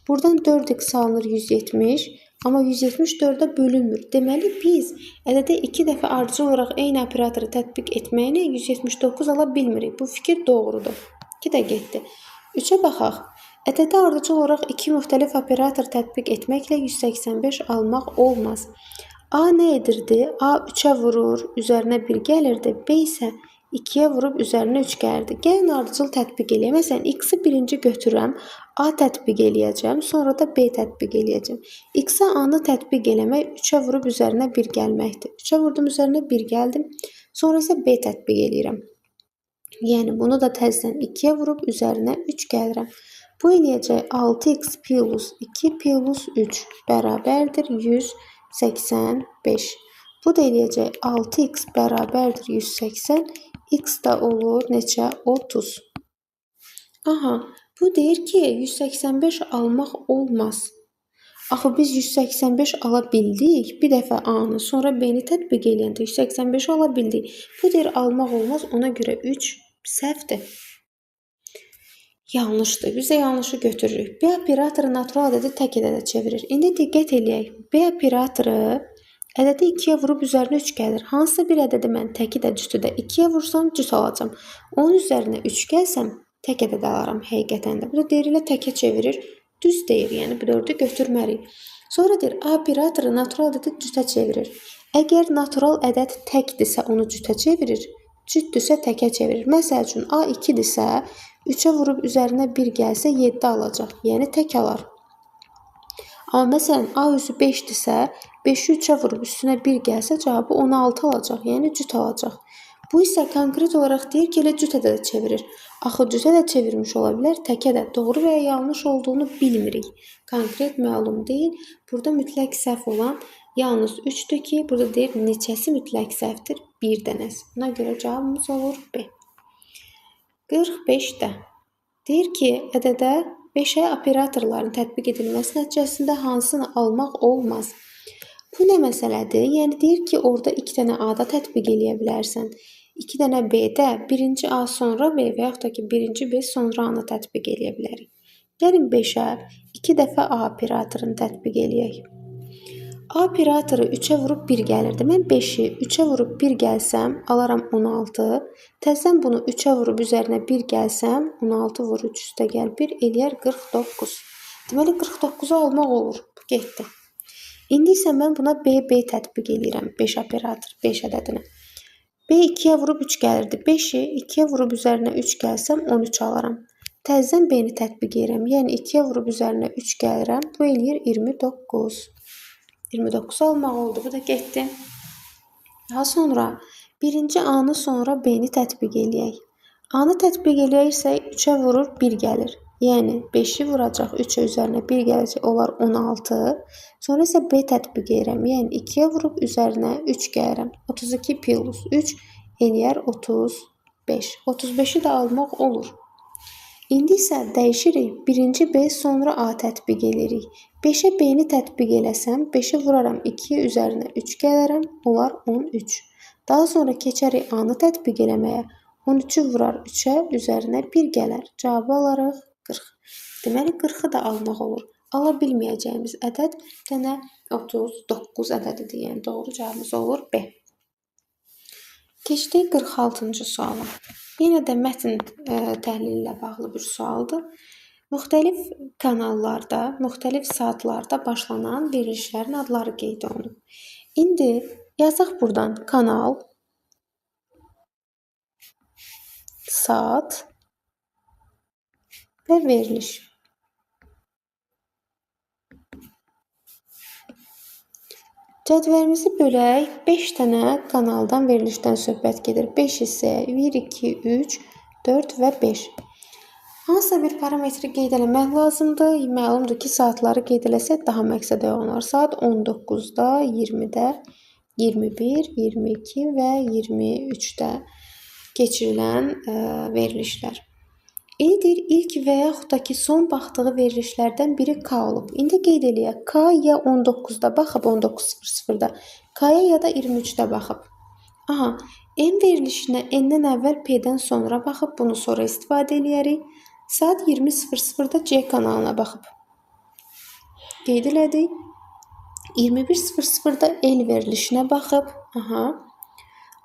Buradan 4x alınır 170. Amma 174-ə bölünmür. Deməli, biz ədədə 2 dəfə ardıcıl olaraq eyni operatoru tətbiq etməklə 179 ala bilmirik. Bu fikir doğrudur. 2 də getdi. 3-ə baxaq. Ədədə ardıcıl olaraq 2 müxtəlif operator tətbiq etməklə 185 almaq olmaz. A nə edirdi? A 3-ə vurur, üzərinə 1 gəlirdi. B isə 2-yə vurub üzərinə 3 gəlirdi. Gəlin ardıcıl tətbiq eləyək. Məsələn, x-i birinci götürürəm. A tətbiq eləyəcəm, sonra da B tətbiq eləyəcəm. X-ə A-nı tətbiq eləmək 3-ə vurub üzərinə 1 gəlməkdir. 3-ə vurdum üzərinə 1 gəldim. Sonra isə B tətbiq eləyirəm. Yəni bunu da təzədən 2-yə vurub üzərinə 3 gəlirəm. Bu eləyəcək 6x plus 2 plus 3 bərabərdir 185. Bu da eləyəcək 6x bərabərdir 180. X da olur neçə? 30. Aha. Bu deyir ki, 185 almaq olmaz. Axı biz 185 ala bildik. Bir dəfə A-nı, sonra B-ni tətbiq eləyəndə 185 ala bildik. Bu deyir almaq olmaz. Ona görə 3 səhvdir. Yanlışdır. Biz də yanlışı götürürük. B operatoru natural ədədi tək ədədə çevirir. İndi diqqət eləyək. B operatoru ədədi 2-yə vurub üzərinə 3 gəlir. Hansısa bir ədədi mən təki də cütü də 2-yə vursam cüt alacam. Onun üzərinə 3 gəlsəm tək ədəd alaram həqiqətən də. Bu da deyir ilə təkə çevirir. Düz deyir, yəni bu 4-ü götürmərik. Sonra deyir A operatoru natural ədədi cütə çevirir. Əgər natural ədəd təkdirsə onu cütə çevirir, cütdürsə təkə çevirir. Məsəl üçün A 2-dirsə 3-ə vurub üzərinə 1 gəlsə 7 alacaq. Yəni tək alar. Amma məsələn A üzü 5-dirsə 5-i 3-ə vurub üstünə 1 gəlsə cavabı 16 alacaq. Yəni cüt alacaq. Bu isə konkret olaraq deyir ki, elə cüt ədədə çevirir. Axı cüt ədəd çevirmiş ola bilər, tək ədəd. Doğru və ya yanlış olduğunu bilmirik. Konkret məlum deyil. Burada mütləq səhv olan yalnız 3-dür ki, burada deyir neçəsi mütləq səhvdir? 1 dənəsi. Buna görə cavabımız olur B. 45-də deyir ki, ədədə 5-ə operatorların tətbiq edilməsi nəticəsində hansını almaq olmaz. Bu nə məsələdir? Yəni deyir ki, orada 2 dənə A-da tətbiq eləyə bilərsən. 2 dənə B-də, birinci A sonra B və yaxud da ki, birinci B sonra A-nı tətbiq eləyə bilərik. Gəlin 5-ə 2 dəfə A operatorunu tətbiq eləyək. A operatoru 3-ə vurub 1 gəlirdi. Mən 5-i 3-ə vurub 1 gəlsəm, alaram 16. Təzədən bunu 3-ə vurub üzərinə 1 gəlsəm, 16 vur 3 üstə gəl 1 eləyər 49. Deməli 49-u almaq olur. Bu getdi. İndi isə mən buna B tətbiq eləyirəm. 5 operator, 5 ədədinə. B 2-yə vurub 3 gəlirdi. 5-i 2-yə vurub üzərinə 3 gəlsəm 13 alaram. Təzədən B-ni tətbiq edirəm. Yəni 2-yə vurub üzərinə 3 gəlirəm. Bu eləyir 29. 29 almaq oldu. Bu da getdi. Daha sonra birinci A-nı sonra B-ni tətbiq eləyək. A-nı tətbiq eləyirsək 3-ə vurur 1 gəlir. Yəni 5-i vuracaq 3-ə üzərinə 1 gələcək, olar 16. Sonra isə B tətbiq edirəm. Yəni 2-yə vurub üzərinə 3 gəlirəm. 32 plus 3 eləyər 35. 35-i də almaq olur. İndi isə dəyişirik. Birinci B sonra A tətbiq eləyirik. 5-ə B-ni tətbiq eləsəm, 5-i vuraram 2-yə üzərinə 3 gələrəm, olar 13. Daha sonra keçərik A-nı tətbiq eləməyə. 13-ü vurar 3-ə, üzərinə 1 gələr. Cavabı alarıq 40. Deməli 40-ı da almaq olur. Ala bilməyəcəyimiz ədəd dənə 39 ədədidir. Yəni doğru cavabımız olur B. Keçdik 46-cı suala. Yenə də mətn təhlili ilə bağlı bir sualdır. Müxtəlif kanallarda, müxtəlif saatlarda başlanan verilişlərin adları qeyd olunub. İndi yazaq buradan kanal, saat və veriliş. Cədvəlimizi bölək. 5 dənə kanaldan verilişdən söhbət gedir. 5 hissəyə 1, 2, 3, 4 və 5. Hansısa bir parametri qeyd eləmək lazımdır. Məlumdur ki, saatları qeyd eləsək daha məqsədə olar. Saat 19-da, 20-də, 21, 22 və 23-də keçirilən verilişlər. İndi deyir, ilk və yaxud da ki, son baxdığı verilişlərdən biri K olub. İndi qeyd eləyək. K ya 19-da baxıb, 19:00-da, K-ya ya da 23-də baxıb. Aha, N verilişinə N-dən əvvəl P-dən sonra baxıb, bunu sonra istifadə eləyərik. Saat 20:00-da C kanalına baxıb. Qeyd elədik. 21:00-da L verilişinə baxıb. Aha.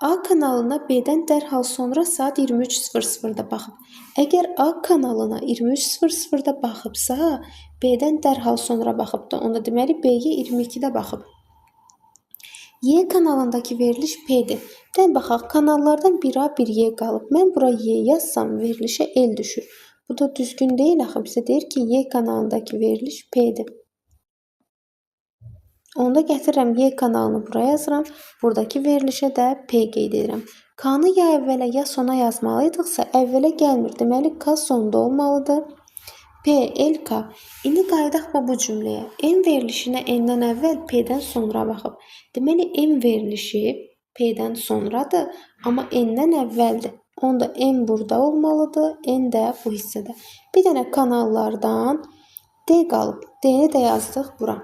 A kanalına B-dən dərhal sonra saat 23:00-da baxıb. Əgər A kanalına 23:00-da baxıbsa, B-dən dərhal sonra baxıbdı. Onda deməli B-yə 22-də baxıb. Y kanalındakı veriliş P-dir. Dən baxaq, kanallardan bir A, bir Y qalıb. Mən bura Y yazsam, verilişə L düşür. Bu da düzgün deyil axı. Bizə deyir ki, Y kanalındakı veriliş P-dir. Onda gətirirəm Y kanalını buraya yazıram. Buradakı verilişə də P qeyd edirəm. K-nı ya əvvələ ya sona yazmalıydıqsa, əvvələ gəlmir. Deməli, K sonda olmalıdır. P, L, K. İndi qayıdaq bu cümləyə. M verilişinə N-dən əvvəl, P-dən sonra baxıb. Deməli, M verilişi P-dən sonradır, amma N-dən əvvəldir. Onda M burada olmalıdır, N də bu hissədə. Bir dənə kanallardan D qalıb. D-ni də yazdıq bura.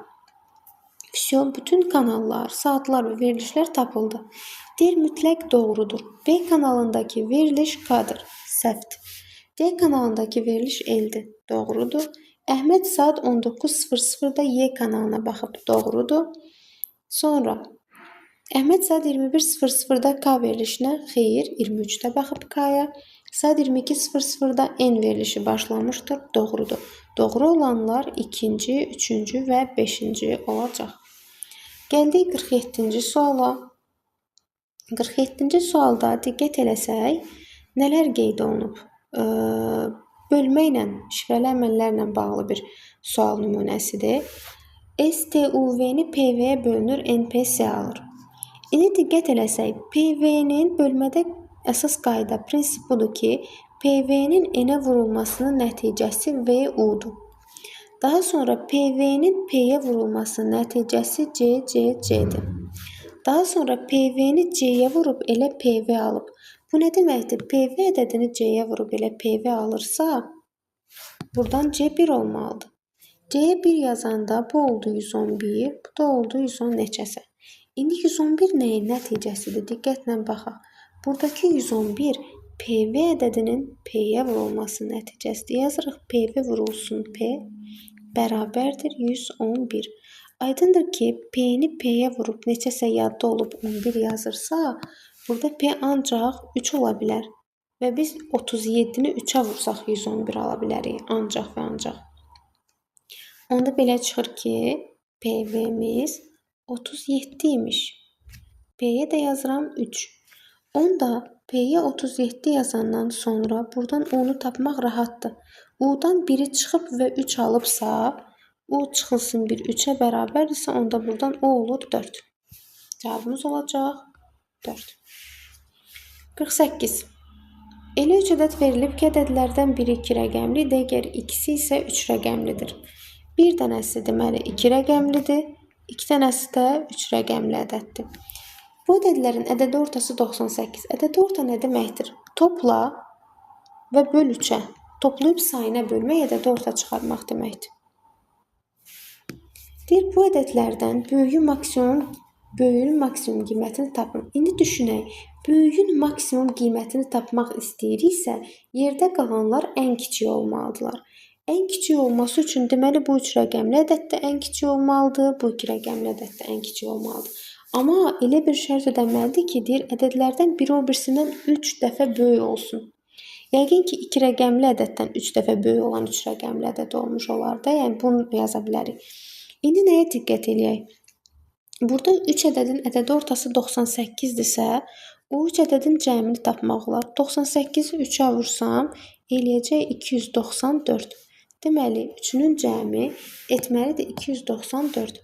Bütün kanallar, saatlar və verilişlər tapıldı. Deyir, mütləq doğrudur. B kanalındakı veriliş K-dır. Səhvdir. D kanalındakı veriliş L-dir. Doğrudur. Əhməd saat 19:00-da Y kanalına baxıb. Doğrudur. Sonra Əhməd saat 21:00-da K verilişinə, xeyr, 23-də baxıb K-ya. Saat 22:00-da N verilişi başlamışdır. Doğrudur. Doğru olanlar 2-ci, 3-cü və 5-ci olacaq. Gəldik 47-ci suala. 47-ci sualda diqqət eləsək, nələr qeyd olunub? Bölməklə, şifrəli əməllərlə bağlı bir sual nümunəsidir. STUV-ni PV-yə bölünür, NP-S alır. İndi diqqət eləsək, PV-nin bölmədə əsas qayda, prinsip budur ki, PV-nin N-ə vurulmasının nəticəsi VU-dur. Daha sonra PV-nin P-yə vurulmasının nəticəsi CCC-dir. Daha sonra PV-ni C-yə vurub elə PV alıb. Bu nə deməkdir? PV ədədini C-yə vurub elə PV alırsa, buradan C1 olmalıdır. C-yə 1 yazanda bu oldu 111, bu da oldu 110 neçəsə. İndi 111 nəyin nəticəsidir? Diqqətlə baxaq. Buradakı 111 PV ədədinin P-yə vurulması nəticəsidir. Yazırıq PV vurulsun P bərabərdir 111. Aydındır ki, P-ni P-yə vurub neçəsə yadda olub 11 yazırsa, burada P ancaq 3 ola bilər. Və biz 37-ni 3-ə vursaq 111 ala bilərik. Ancaq və ancaq. Onda belə çıxır ki, PV-miz 37 imiş. P-yə də yazıram 3. Onda P-yə 37 yazandan sonra buradan onu tapmaq rahatdır. U-dan 1-i çıxıb və 3 alıbsa, U çıxılsın 1 3-ə bərabərdirsə, onda buradan O olur 4. Cavabımız olacaq 4. 48. Elə 3 ədəd verilib ki, ədədlərdən biri 2 rəqəmli, digər ikisi isə 3 rəqəmlidir. Bir dənəsi deməli 2 rəqəmlidir, 2 dənəsi də 3 rəqəmli ədəddir. Bu ədədlərin ədəd ortası 98. Ədəd orta nə deməkdir? Topla və böl 3-ə. Toplayıb sayına bölmək ədəd orta çıxarmaq deməkdir. Deyir, bu ədədlərdən böyüyü maksimum böyüyün maksimum qiymətini tapın. İndi düşünək. Böyüyün maksimum qiymətini tapmaq istəyiriksə, yerdə qalanlar ən kiçik olmalıdırlar. Ən kiçik olması üçün deməli bu 3 rəqəmli ədəd də ən kiçik olmalıdır, bu 2 rəqəmli ədəd də ən kiçik olmalıdır. Amma elə bir şərt ödənməlidir ki, deyir ədədlərdən biri o birisindən 3 dəfə böyük olsun. Yəqin ki, 2 rəqəmli ədəddən 3 dəfə böyük olan 3 rəqəmli ədəd olmuş olar da. Yəni bunu yaza bilərik. İndi nəyə diqqət eləyək? Burada 3 ədədin ədədi ortası 98-dirsə, o 3 ədədin cəmini tapmaq olar. 98-i 3-ə vursam, eləyəcək 294. Deməli, 3-ünün cəmi etməlidir 294.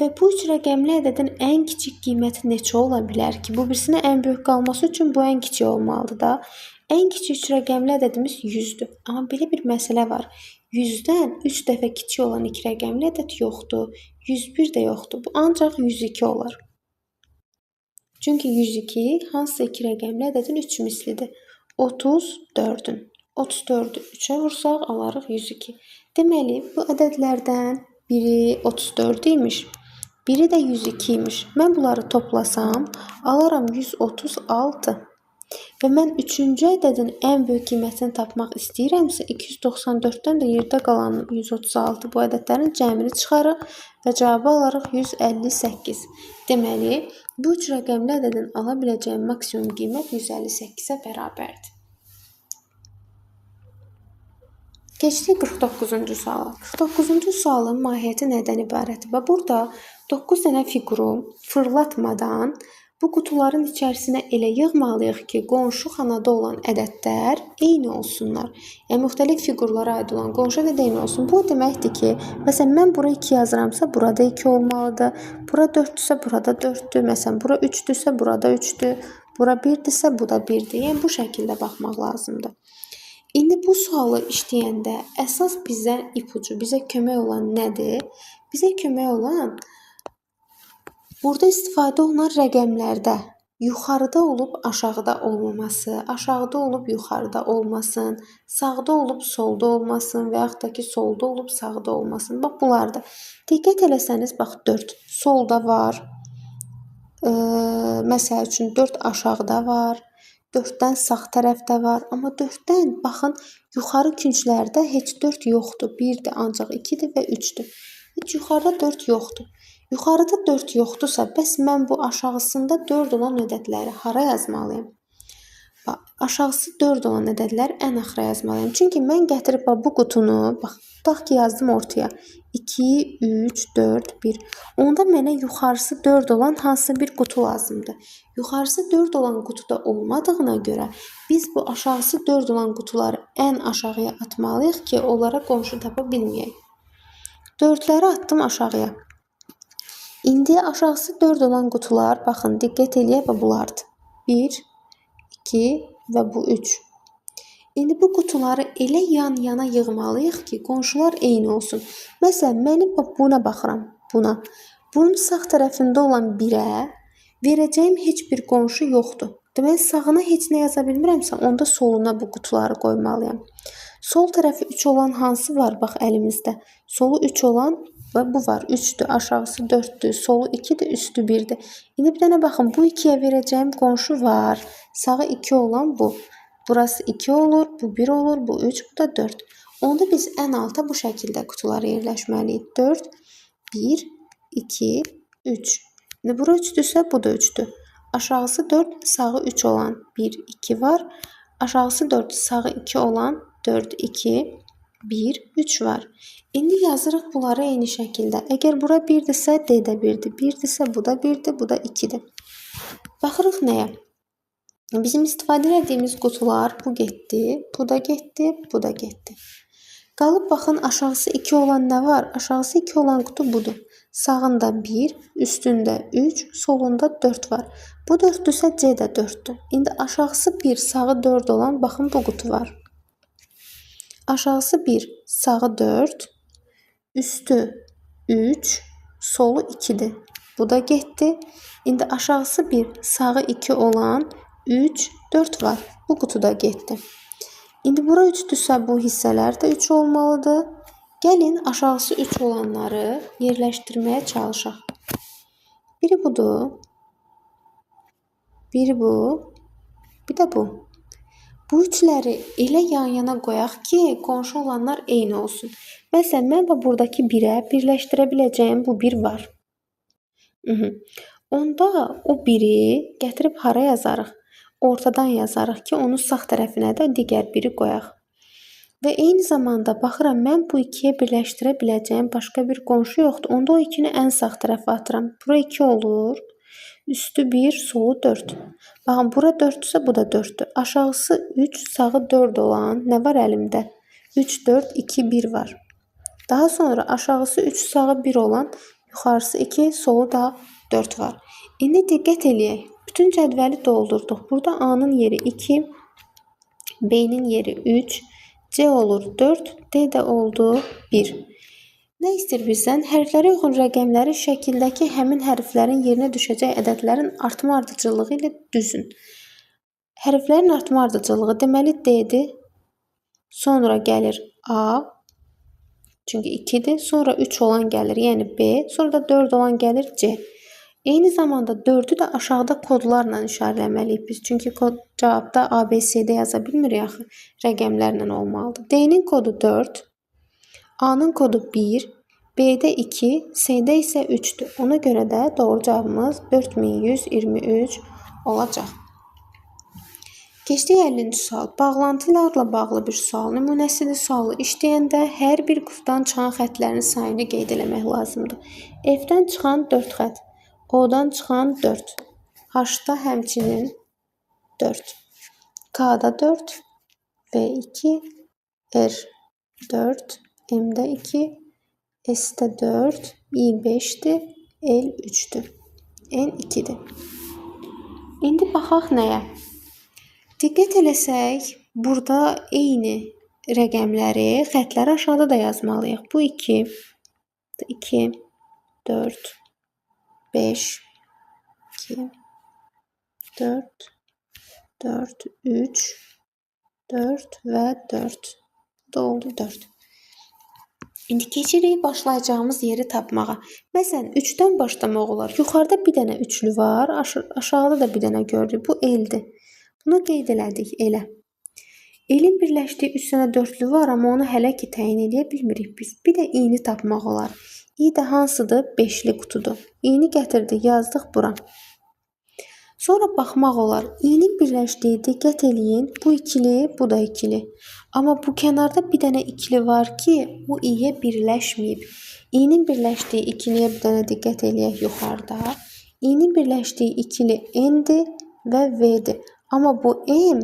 Və bu 3 rəqəmli ədədin ən kiçik qiyməti neçə ola bilər ki? Bu birisinə ən böyük qalması üçün bu ən kiçik olmalıdır da. Ən kiçik 3 rəqəmli ədədimiz 100-dür. Amma belə bir məsələ var. 100-dən 3 dəfə kiçik olan 2 rəqəmli ədəd yoxdur. 101 də yoxdur. Bu ancaq 102 olar. Çünki 102 hansısa 2 rəqəmli ədədin 3 mislidir. 34-ün. 34-ü 3-ə vursaq alarıq 102. Deməli, bu ədədlərdən biri 34 imiş. Biri də 102 imiş. Mən bunları toplasam, alaram 136. Və mən 3-cü ədədin ən böyük qiymətini tapmaq istəyirəmsə, 294-dən də yerdə qalan 136 bu ədədlərin cəmini çıxarıq və cavabı alarıq 158. Deməli, bu 3 rəqəmli ədədin ala biləcəyi maksimum qiymət 158-ə bərabərdir. Keçdik 49-cu suala. 49-cu sualın mahiyyəti nədən ibarətdir? Və burada 9 dənə fiquru fırlatmadan bu qutuların içərisinə elə yığmalıyıq ki, qonşu xanada olan ədədlər eyni olsunlar. Yəni, müxtəlif fiqurlara aid olan qonşu ədəd eyni olsun. Bu deməkdir ki, məsələn, mən bura 2 yazıramsa, burada 2 olmalıdır. Bura 4-dürsə, burada 4-dür. Məsələn, bura 3-dürsə, burada 3-dür. Bura 1-dirsə, bu da 1-dir. Yəni, bu şəkildə baxmaq lazımdır. İndi bu sualı işləyəndə əsas bizə ipucu, bizə kömək olan nədir? Bizə kömək olan burada istifadə olunan rəqəmlərdə yuxarıda olub aşağıda olmaması, aşağıda olub yuxarıda olmasın, sağda olub solda olmasın və yaxud da ki, solda olub sağda olmasın. Bax, bunlardır. Diqqət eləsəniz, bax, 4 solda var. Məsəl üçün, 4 aşağıda var. 4-dən sağ tərəfdə var. Amma 4-dən, baxın, yuxarı künclərdə heç 4 yoxdur. 1-dir, ancaq 2-dir və 3-dür. Heç yuxarıda 4 yoxdur. Yuxarıda 4 yoxdursa, bəs mən bu aşağısında 4 olan ədədləri hara yazmalıyım? Bax, aşağısı 4 olan ədədləri ən axıra yazmalıyım. Çünki mən gətirib bu qutunu, bax, tutaq ki, yazdım ortaya. 2, 3, 4, 1. Onda mənə yuxarısı 4 olan hansısa bir qutu lazımdır. Yuxarısı 4 olan qutuda olmadığına görə biz bu aşağısı 4 olan qutuları ən aşağıya atmalıyıq ki, onlara qonşu tapa bilməyək. 4-ləri atdım aşağıya. İndi aşağısı 4 olan qutular, baxın, diqqət eləyək və bunlardır. 1, 2 və bu 3. İndi bu qutuları elə yan-yana yığmalıyıq ki, qonşular eyni olsun. Məsələn, mənim buna baxıram, buna. Bunun sağ tərəfində olan 1-ə verəcəyim heç bir qonşu yoxdur. Deməli, sağına heç nə yaza bilmirəmsə, onda soluna bu qutuları qoymalıyam. Sol tərəfi 3 olan hansı var? Bax, əlimizdə. Solu 3 olan və bu var. 3-dür, aşağısı 4-dür, solu 2-dir, üstü 1-dir. İndi bir dənə baxın, bu 2-yə verəcəyim qonşu var. Sağı 2 olan bu. Burası 2 olur, bu 1 olur, bu 3, bu da 4. Onda biz ən alta bu şəkildə qutuları yerləşməliyik. 4, 1, 2, 3. İndi bura 3-dürsə, bu da 3-dür. Aşağısı 4, sağı 3 olan 1, 2 var. Aşağısı 4, sağı 2 olan 4, 2, 1, 3 var. İndi yazırıq bunları eyni şəkildə. Əgər bura 1-dirsə, D də 1-dir. 1-dirsə, bu da 1-dir, bu da 2-dir. Baxırıq nəyə? Bizim istifadə etdiyimiz qutular bu getdi, bu da getdi, bu da getdi. Qalıb baxın, aşağısı 2 olan nə var? Aşağısı 2 olan qutu budur. Sağında 1, üstündə 3, solunda 4 var. Bu 4-dürsə, C də 4-dür. İndi aşağısı 1, sağı 4 olan, baxın, bu qutu var. Aşağısı 1, sağı 4, üstü 3, solu 2-dir. Bu da getdi. İndi aşağısı 1, sağı 2 olan 3, 4 var. Bu qutuda getdi. İndi bura 3-dürsə, bu hissələr də 3 olmalıdır. Gəlin aşağısı 3 olanları yerləşdirməyə çalışaq. Biri budur, biri bu, bir də bu. Bu üçləri elə yan-yana qoyaq ki, qonşu olanlar eyni olsun. Məsələn, mən buradakı birə birləşdirə biləcəyim bu bir var. Onda o biri gətirib hara yazarıq? Ortadan yazarıq ki, onun sağ tərəfinə də digər biri qoyaq. Və eyni zamanda baxıram, mən bu ikiyə birləşdirə biləcəyim başqa bir qonşu yoxdur. Onda o ikini ən sağ tərəfə atıram. Bura 2 olur. Üstü 1, solu 4. Baxın, bura 4-dürsə, bu da 4-dür. Aşağısı 3, sağı 4 olan nə var əlimdə? 3, 4, 2, 1 var. Daha sonra aşağısı 3, sağı 1 olan, yuxarısı 2, solu da 4 var. İndi diqqət eləyək. Bütün cədvəli doldurduq. Burada A-nın yeri 2, B-nin yeri 3, C olur 4, D də oldu 1. Nə istəyir bizdən? Hərflərə uyğun rəqəmləri şəkildəki həmin hərflərin yerinə düşəcək ədədlərin artma ardıcıllığı ilə düzün. Hərflərin artma ardıcıllığı deməli D-dir. Sonra gəlir A, çünki 2-dir. Sonra 3 olan gəlir, yəni B. Sonra da 4 olan gəlir C. Eyni zamanda 4-ü də aşağıda kodlarla işarələməliyik biz. Çünki kod cavabda ABCD yaza bilmirik axı. Rəqəmlərlə olmalıdır. D-nin kodu 4, A-nın kodu 1, B-də 2, C-də isə 3-dür. Ona görə də doğru cavabımız 4123 olacaq. Keçdik 50-ci sual. Bağlantılarla bağlı bir sual nümunəsidir. Sualı işləyəndə hər bir qutudan çıxan xətlərin sayını qeyd eləmək lazımdır. F-dən çıxan 4 xət. O-dan çıxan 4. H-da həmçinin 4. K-da 4. V2. R4. M-də 2. S-də 4. I5-dir. L3-dür. N2-dir. İndi baxaq nəyə? Diqqət eləsək, burada eyni rəqəmləri, xətləri aşağıda da yazmalıyıq. Bu 2, 2, 4, 5, 2, 4, 4, 3, 4 və 4. Bu da oldu 4. İndi keçirik başlayacağımız yeri tapmağa. Məsələn, 3-dən başlamaq olar. Yuxarıda bir dənə üçlü var, aşağıda da bir dənə görürük. Bu L-dir. Bunu qeyd elədik, elə. L-in birləşdiyi 3 dənə dörtlü var, amma onu hələ ki təyin edə bilmirik biz. Bir də i-ni tapmaq olar. i də hansıdır? 5-li qutudur. i-ni gətirdik, yazdıq bura. Sonra baxmaq olar. i-nin birləşdiyi, diqqət eləyin, bu ikili, bu da ikili. Amma bu kənarda bir dənə ikili var ki, o i-yə birləşməyib. i-nin birləşdiyi ikiliyə bir dənə diqqət eləyək yuxarıda. i-nin birləşdiyi ikili n-dir və v-dir. Amma bu m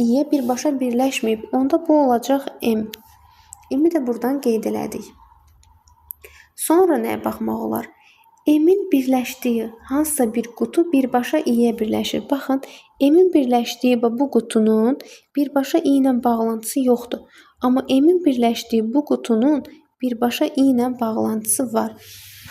i-yə birbaşa birləşməyib. Onda bu olacaq m. m-i də buradan qeyd elədik. Sonra nəyə baxmaq olar? M-in birləşdiyi hansısa bir qutu birbaşa i-yə birləşir. Baxın, m-in birləşdiyi bu qutunun birbaşa i ilə bağlantısı yoxdur. Amma m-in birləşdiyi bu qutunun birbaşa i ilə bağlantısı var.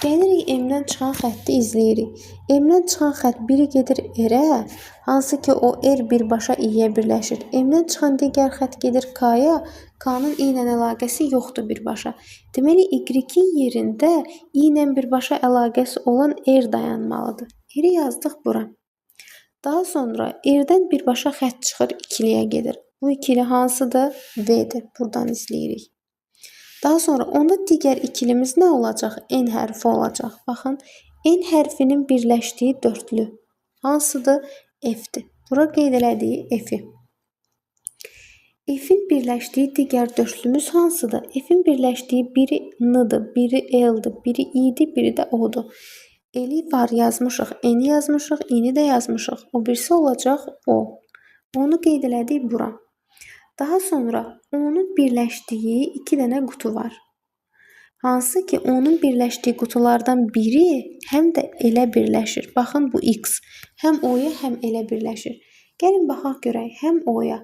Gəlirik m-dən çıxan xətti izləyirik. M-dən çıxan xətt biri gedir r-ə, hansı ki o r birbaşa i-yə birləşir. M-dən çıxan digər xətt gedir k-ya, k-nın i ilə əlaqəsi yoxdur birbaşa. Deməli, y-in yerində i ilə birbaşa əlaqəsi olan r dayanmalıdır. R-i yazdıq bura. Daha sonra r-dən birbaşa xətt çıxır, ikiliyə gedir. Bu ikili hansıdır? V-dir. Buradan izləyirik. Daha sonra onda digər ikilimiz nə olacaq? N hərfi olacaq. Baxın, N hərfinin birləşdiyi dörtlü hansıdır? F-dir. Bura qeyd elədiyi F-i. F-in birləşdiyi digər dörtlümüz hansıdır? F-in birləşdiyi biri N-dır, biri L-dır, biri I-dir, biri də O-dur. L-i var yazmışıq, N-i yazmışıq, I-ni də yazmışıq. O birisi olacaq O. Onu qeyd elədik bura. Daha sonra onun birləşdiyi 2 dənə qutu var. Hansı ki, onun birləşdiyi qutulardan biri həm də elə birləşir. Baxın, bu X. Həm O-ya, həm elə birləşir. Gəlin, baxaq görək. Həm O-ya,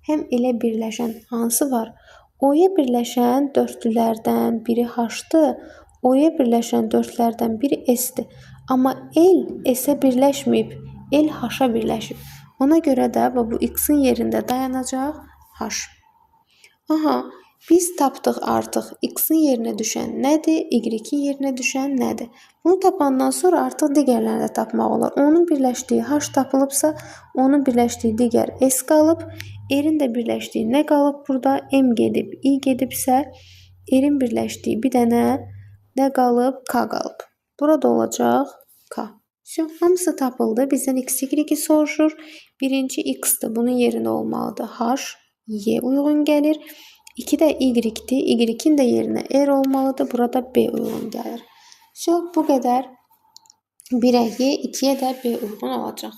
həm elə birləşən hansı var? O-ya birləşən dörtlülərdən biri H-dır. O-ya birləşən dörtlərdən biri S-dir. Amma L S-ə birləşməyib. L H-a birləşib. Ona görə də bu X-in yerində dayanacaq H. Aha, Biz tapdıq artıq x-in yerinə düşən nədir, y-in yerinə düşən nədir? Bunu tapandan sonra artıq digərlərini də tapmaq olar. Onun birləşdiyi h tapılıbsa, onun birləşdiyi digər s qalıb. R-in də birləşdiyi nə qalıb burada? M gedib, i gedibsə, R-in birləşdiyi bir dənə nə qalıb? K qalıb. Burada olacaq k. Hamısı tapıldı. Bizdən x, y soruşur. Birinci x-dır. Bunun yerində olmalıdır. H, y uyğun gəlir. 2 də y-dir. Y-in də yerinə r olmalıdır. Burada b uyğun gəlir. Bu qədər. 1-ə y, 2-yə də b uyğun olacaq.